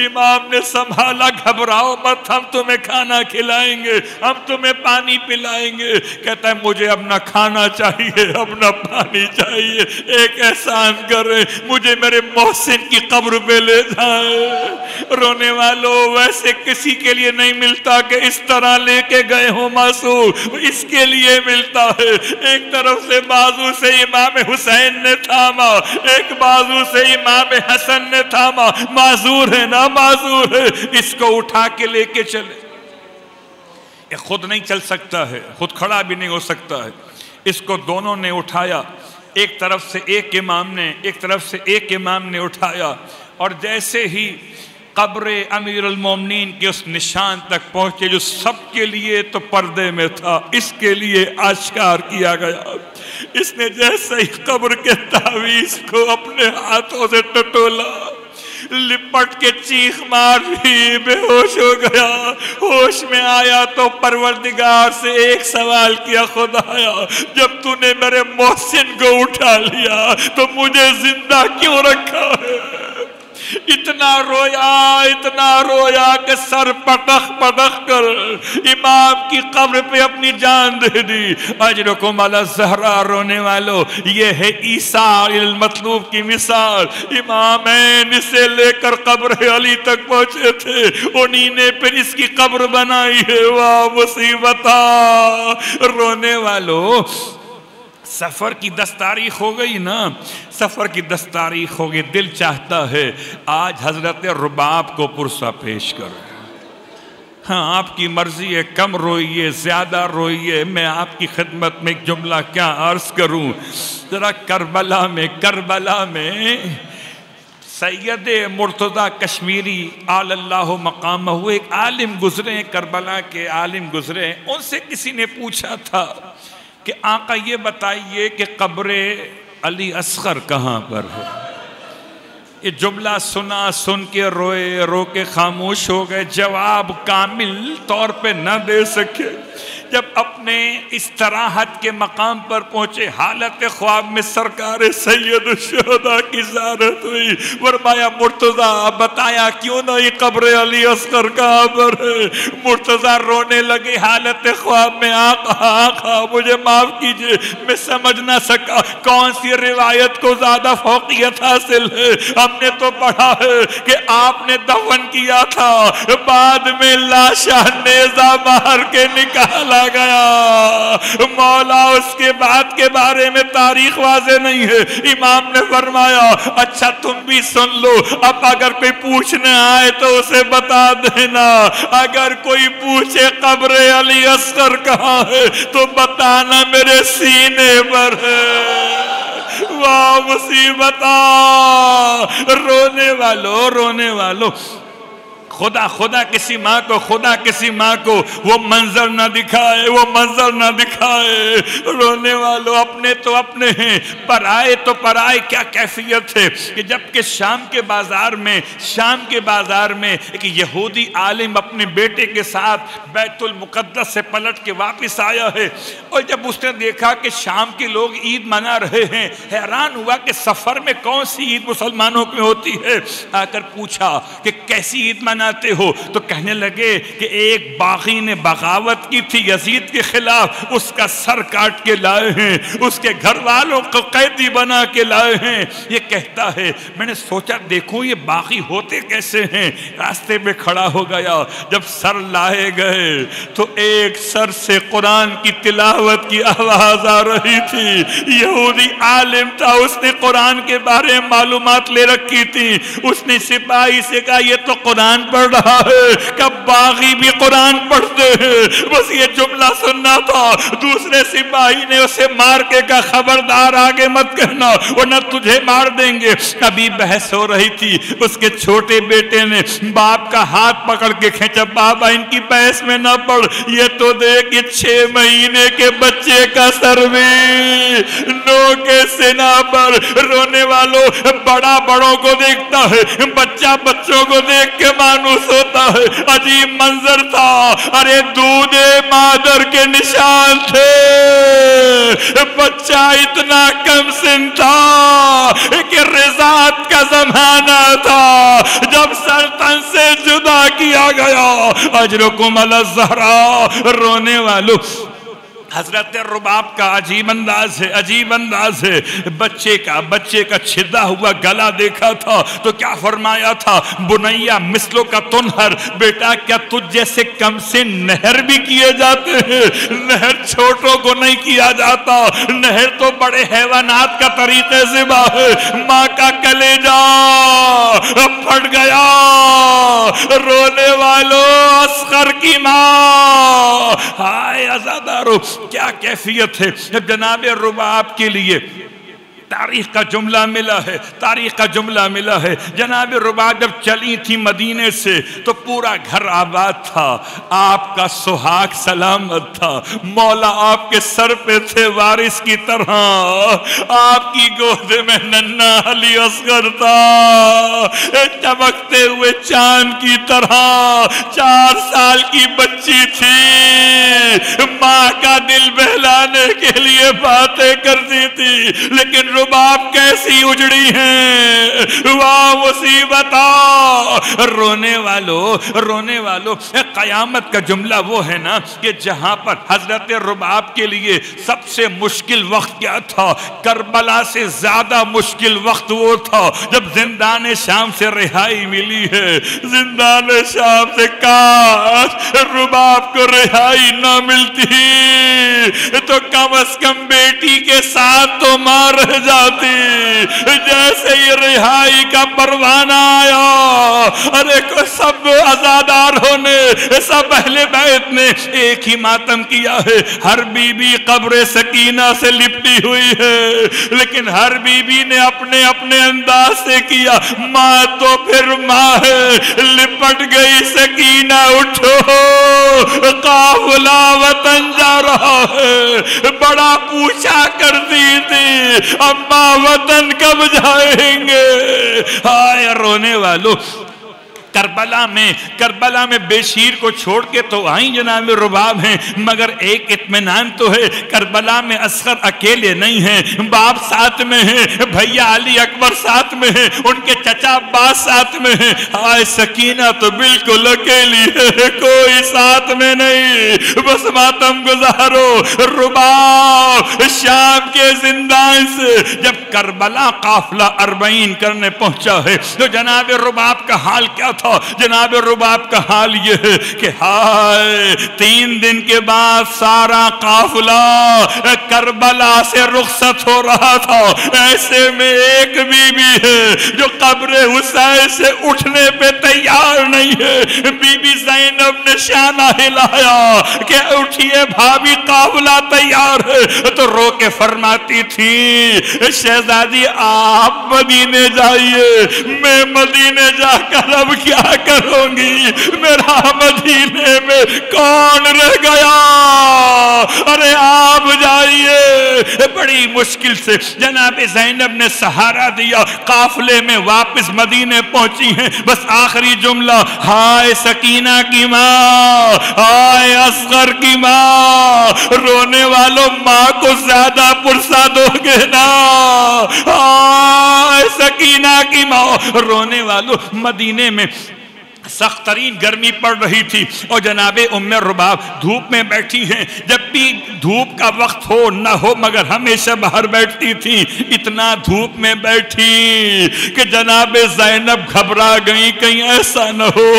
امام نے سنبھالا، گھبراؤ مت، ہم تمہیں کھانا کھلائیں گے، ہم تمہیں پانی پلائیں گے۔ کہتا ہے مجھے اب نہ کھانا چاہیے، اب نہ پانی چاہیے، ایک احسان کرے، مجھے میرے محسن کی قبر پہ لے جائے۔ رونے والوں، ویسے کسی کے لیے نہیں ملتا کہ اس طرح لے کے گئے ہوں معصوم، اس کے لیے ملتا ہے۔ ایک طرف سے بازو سے امام حسین نے تھاما، ایک بازو سے امام حسن نے تھاما، معذور ہے نا، معذور ہے، اس کو اٹھا کے لے کے چلے۔ یہ خود نہیں چل سکتا ہے، خود کھڑا بھی نہیں ہو سکتا ہے، اس کو دونوں نے اٹھایا، ایک طرف سے ایک امام نے، ایک طرف سے ایک امام نے اٹھایا، اور جیسے ہی قبر امیر المومنین کے اس نشان تک پہنچے جو سب کے لیے تو پردے میں تھا، اس کے لیے آشکار کیا گیا۔ اس نے جیسے ہی قبر کے تعویذ کو اپنے ہاتھوں سے ٹٹولا، لپٹ کے چیخ مار بھی بے ہوش ہو گیا۔ ہوش میں آیا تو پروردگار سے ایک سوال کیا، خدایا جب تو نے میرے محسن کو اٹھا لیا تو مجھے زندہ کیوں رکھا ہے؟ اتنا رویا کہ سر پٹخ پٹخ کر امام کی قبر پہ اپنی جان دے دی۔ اجرکم علی الزہرا، رونے والو، یہ ہے عیسیٰ المطلوب کی مثال۔ امامین اسے لے کر قبر علی تک پہنچے تھے، انہی نے پھر اس کی قبر بنائی ہے۔ واہ مصیبتہ! رونے والو، سفر کی 10 تاریخ ہو گئی نا، سفر کی 10 تاریخ ہو گئی، دل چاہتا ہے آج حضرت رباب کو پرسہ پیش کریں۔ ہاں آپ کی مرضی ہے، کم روئیے زیادہ روئیے، میں آپ کی خدمت میں ایک جملہ کیا عرض کروں۔ ذرا کربلا میں سید مرتضیٰ کشمیری آل اللہ مقامہ ہوئے، ایک عالم گزرے، کربلا کے عالم گزرے، ان سے کسی نے پوچھا تھا کہ آقا یہ بتائیے کہ قبر علی اصغر کہاں پر ہے؟ یہ جملہ سن کے روئے، رو کے خاموش ہو گئے، جواب کامل طور پہ نہ دے سکے۔ جب اپنے استراحت کے مقام پر پہنچے، حالت خواب میں سرکار سید الشہداء کی زیارت ہوئی، فرمایا مرتضیٰ بتایا کیوں نہ یہ قبر علی اصغر کہاں پر ہے؟ مرتضیٰ رونے لگے حالت خواب میں، آقا مجھے معاف کیجئے، میں سمجھ نہ سکا کون سی روایت کو زیادہ فوقیت حاصل ہے۔ ہم نے تو پڑھا ہے کہ آپ نے دفن کیا تھا، بعد میں لاشا نیزہ مار کے نکالا گیا، مولا اس کے بعد کے بارے میں تاریخ واضح نہیں ہے۔ امام نے فرمایا اچھا تم بھی سن لو، اب اگر کوئی پوچھنے آئے تو اسے بتا دینا، اگر کوئی پوچھے قبر علی اصغر کہاں ہے تو بتانا میرے سینے پر ہے۔ واہ مصیبتہ! رونے والو، خدا کسی ماں کو وہ منظر نہ دکھائے، رونے والوں اپنے تو اپنے ہیں، پرائے تو پرائے۔ کیا کیفیت ہے کہ جبکہ شام کے بازار میں ایک یہودی عالم اپنے بیٹے کے ساتھ بیت المقدس سے پلٹ کے واپس آیا ہے، اور جب اس نے دیکھا کہ شام کے لوگ عید منا رہے ہیں، حیران ہوا کہ سفر میں کون سی عید مسلمانوں کی ہوتی ہے، آ کر پوچھا کہ کیسی عید منا بناتے ہو؟ تو کہنے لگے کہ ایک باغی نے بغاوت کی تھی یزید کے خلاف، اس کا سر کاٹ کے لائے ہیں، اس کے گھر والوں کو قیدی بنا کے لائے ہیں۔ یہ کہتا ہے میں نے سوچا دیکھوں یہ باغی ہوتے کیسے ہیں، راستے میں کھڑا ہو گیا، جب سر لائے گئے تو ایک سر سے قرآن کی تلاوت کی آواز آ رہی تھی۔ یہودی عالم تھا، اس نے قرآن کے بارے میں معلومات لے رکھی تھی، اس نے سپاہی سے کہا یہ تو قرآن پڑھ رہا ہے، کب باغی بھی قرآن پڑھتے ہیں، بس یہ جملہ سننا تھا۔ دوسرے سپاہی نے اسے مار کے کہا خبردار آگے مت کہنا ورنہ تجھے مار دیں گے۔ ابھی بحث ہو رہی تھی، اس کے چھوٹے بیٹے نے باپ کا ہاتھ پکڑ کے کھینچا، بابا ان کی بحث میں نہ پڑ، یہ تو دیکھ یہ 6 مہینے کے بچے کا سر بھی نو کے سنا پر۔ رونے والوں بڑا بڑوں کو دیکھتا ہے، بچہ بچوں کو دیکھ کے مانوس ہوتا ہے۔ عجیب منظر تھا، ارے دودھ مادر کے نشان تھے، بچہ اتنا کم سن تھا کہ رضاعت کا زمانہ تھا، جب سلطن سے جدا کیا گیا۔ اجرکم علی الزہراء۔ رونے والوں حضرت رباب کا عجیب انداز ہے، عجیب انداز ہے۔ بچے کا چھدا ہوا گلا دیکھا تھا تو کیا فرمایا تھا، بنیا مثلوں کا تنہر، بیٹا کیا تجھ جیسے کم سے نہر بھی کیے جاتے ہیں؟ نہر چھوٹوں کو نہیں کیا جاتا، نہر تو بڑے حیوانات کا طریقے ذبح ہے۔ ماں کا کلیجہ پھٹ گیا۔ رونے والوں اصغر کی ماں، ہائے عزادارو کیا کیفیت ہے۔ جناب رباب کے لیے تاریخ کا جملہ ملا ہے، تاریخ کا جملہ ملا ہے۔ جناب رباب جب چلی تھی مدینے سے تو پورا گھر آباد تھا، آپ کا سہاگ سلامت تھا، مولا آپ کے سر پہ تھے وارث کی طرح، آپ کی گود میں ننھا علی اصغر تھا چمکتے ہوئے چاند کی طرح۔ 4 سال کی بچی تھی، ماں کا دل بہلانے کے لیے باتیں کرتی تھی، لیکن رباب کیسی اجڑی ہیں، واہ مصیبتہ۔ رونے والوں قیامت کا جملہ وہ ہے نا کہ جہاں پر حضرت رباب کے لیے سب سے مشکل وقت کیا تھا، کربلا سے زیادہ مشکل وقت وہ تھا جب زندان شام سے رہائی ملی ہے۔ زندان شام سے کاش رباب کو رہائی نہ ملتی تو کم از کم بیٹی کے ساتھ تو مار جاتی۔ جیسے ہی رہائی کا پروانہ آیا، ارے کو سب عزاداروں نے، سب اہل بیت نے ایک ہی ماتم کیا ہے۔ ہر بی بی قبر سکینہ سے لپٹی ہوئی ہے، لیکن ہر بی بی نے اپنے اپنے انداز سے کیا۔ ماں تو پھر ماں ہے، لپٹ گئی سکینہ، اٹھو قافلہ وطن جا رہا ہے۔ بڑا پوچھا کرتی تھی اماں وطن کب جائیں گے۔ ہائے رونے والوں کربلا میں بے شیر کو چھوڑ کے تو آئیں جناب رباب ہیں، مگر ایک اطمینان تو ہے، کربلا میں اصغر اکیلے نہیں ہیں، باپ ساتھ میں ہیں، بھیا علی اکبر ساتھ میں ہیں، ان کے چچا عباس ساتھ میں ہیں۔ ہائے سکینہ تو بالکل اکیلی ہے، کوئی ساتھ میں نہیں، بس ماتم گزارو۔ رباب شام کے زندان سے جب کربلا قافلہ 40 کرنے پہنچا ہے تو جناب رباب کا حال کیا تھا؟ جناب رباب کا حال یہ ہے کہ ہائے 3 دن کے بعد سارا قافلہ کربلا سے رخصت ہو رہا تھا، ایسے میں ایک بی بی ہے جو قبر حسین سے اٹھنے پہ تیار نہیں ہے۔ بی بی زینب نے شانہ ہلایا کہ اٹھیے بھابی قافلہ تیار ہے، تو رو کے فرماتی تھی شہزادی آپ مدینے جائیے، میں مدینے جا کر اب کیا کروں گی، میرا مدینے میں کون رہ گیا، ارے آپ جائیے۔ بڑی مشکل سے جناب زینب نے سہارا دیا، قافلے میں واپس مدینے پہنچی ہیں۔ بس آخری جملہ، ہائے سکینہ کی ماں، ہائے اصغر کی ماں۔ رونے والوں ماں کو زیادہ پرسہ دو گے نا، ہائے سکینہ کی ماں۔ رونے والوں مدینے میں سخت ترین گرمی پڑ رہی تھی اور جناب ام رباب دھوپ میں بیٹھی ہیں. جب بھی دھوپ کا وقت ہو نہ ہو مگر ہمیشہ باہر بیٹھتی تھی. اتنا دھوپ میں بیٹھی کہ جناب زینب گھبرا گئی کہیں ایسا نہ ہو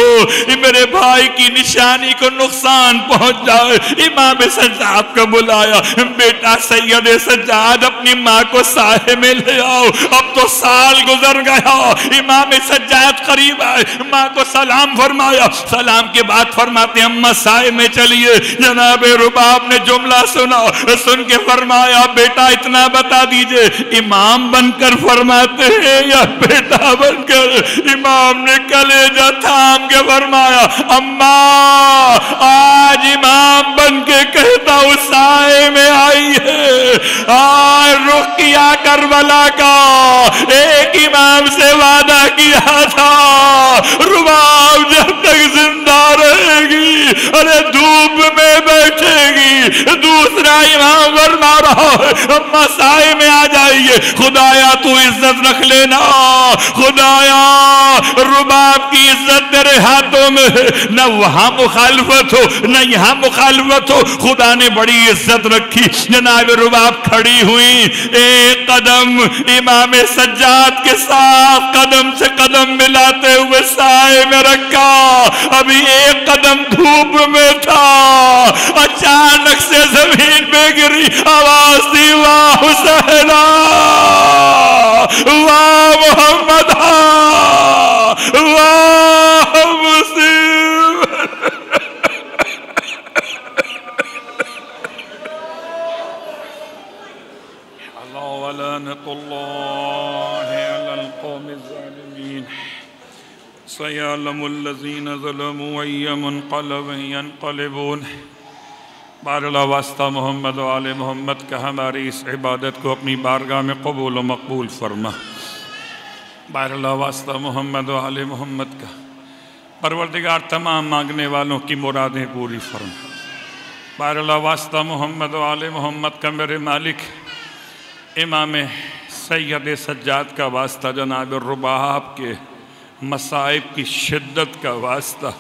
میرے بھائی کی نشانی کو نقصان پہنچ جائے. امام سجاد کو بلایا, بیٹا سید سجاد اپنی ماں کو سائے میں لے آؤ, اب تو سال گزر گیا. امام سجاد قریب آئے, ماں کو سلام فرمایا, سلام کے بعد فرماتے اماں سائے میں چلیے. جناب رباب نے جملہ سنا, سن کے فرمایا بیٹا اتنا بتا دیجئے امام بن کر فرماتے ہیں یا بیٹا بن کر؟ امام نے کلیجہ تھام کے فرمایا اماں آج امام بن کے کہتا ہوں سائے میں آئی ہے. آج رخ کیا کربلا کا, ایک امام سے وعدہ کیا تھا رباب جب تک زندہ رہے گی ارے دھوپ میں بیٹھے گی دوسرا امام فرما رہا ہے اماں سائے میں آ جائیے. خدایا تو عزت رکھ لینا, خدایا رباب کی عزت تیرے ہاتھوں میں, نہ وہاں مخالفت ہو نہ یہاں مخالفت ہو. خدا نے بڑی عزت رکھی. جناب رباب کھڑی ہوئی, ایک قدم امام سجاد کے ساتھ قدم سے قدم ملاتے ہوئے سائے میں رکھا. ابھی ایک قدم دھوپ میں تھا, اچانک سے زمین پہ گری, آواز دی واہ حسینہ واہ محمد واہ مسلم. اللہ ولعنت اللہ علی القوم الظالمین. سیعلم الذین ظلموا ای منقلب ینقلبون. بار اللہ واسطہ محمد و آل محمد کا ہماری اس عبادت کو اپنی بارگاہ میں قبول و مقبول فرما. بار اللہ واسطہ محمد و آل محمد کا پروردگار تمام مانگنے والوں کی مرادیں پوری فرما. بار اللہ واسطہ محمد و آل محمد کا میرے مالک امام سید سجاد کا واسطہ, جناب رباب کے مصائب کی شدت کا واسطہ.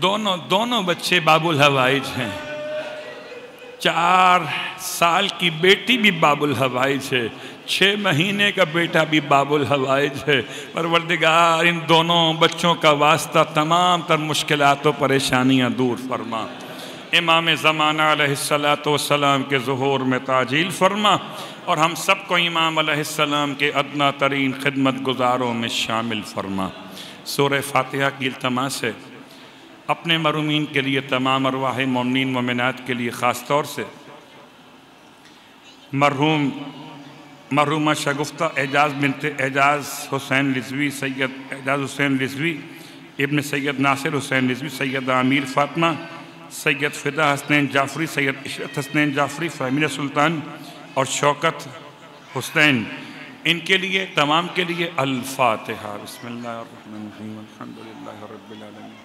دونوں بچے باب الحوائج ہیں. 4 سال کی بیٹی بھی باب الحوائج ہے, 6 مہینے کا بیٹا بھی باب الحوائج ہے. پروردگار ان دونوں بچوں کا واسطہ تمام تر مشکلات و پریشانیاں دور فرما. امام زمانہ علیہ السلام کے ظہور میں تعجیل فرما اور ہم سب کو امام علیہ السلام کے ادنا ترین خدمت گزاروں میں شامل فرما. سورہ فاتحہ کی التماس ہے اپنے مرحومین کے لیے, تمام ارواح مومنین مومنات کے لیے, خاص طور سے مرحومہ شگفتہ اعجاز بنت اعجاز حسین رضوی, سید اعجاز حسین رضوی ابن سید ناصر حسین رضوی, سید امیر فاطمہ, سید فدا حسنین جعفری, سید عشرت حسنین جعفری, فہمیدہ سلطان اور شوکت حسین, ان کے لیے تمام کے لیے الفاتحہ. بسم اللہ الرحمن الرحیم الحمدللہ رب العالمین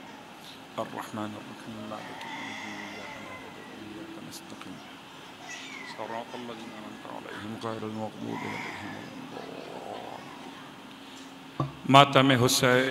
الرحمن الرحیم مالک یوم الدین ایاک نستعین صراط الذین انعمت علیہم غیر المغضوب علیہم ولا الضالین. ماتم حسین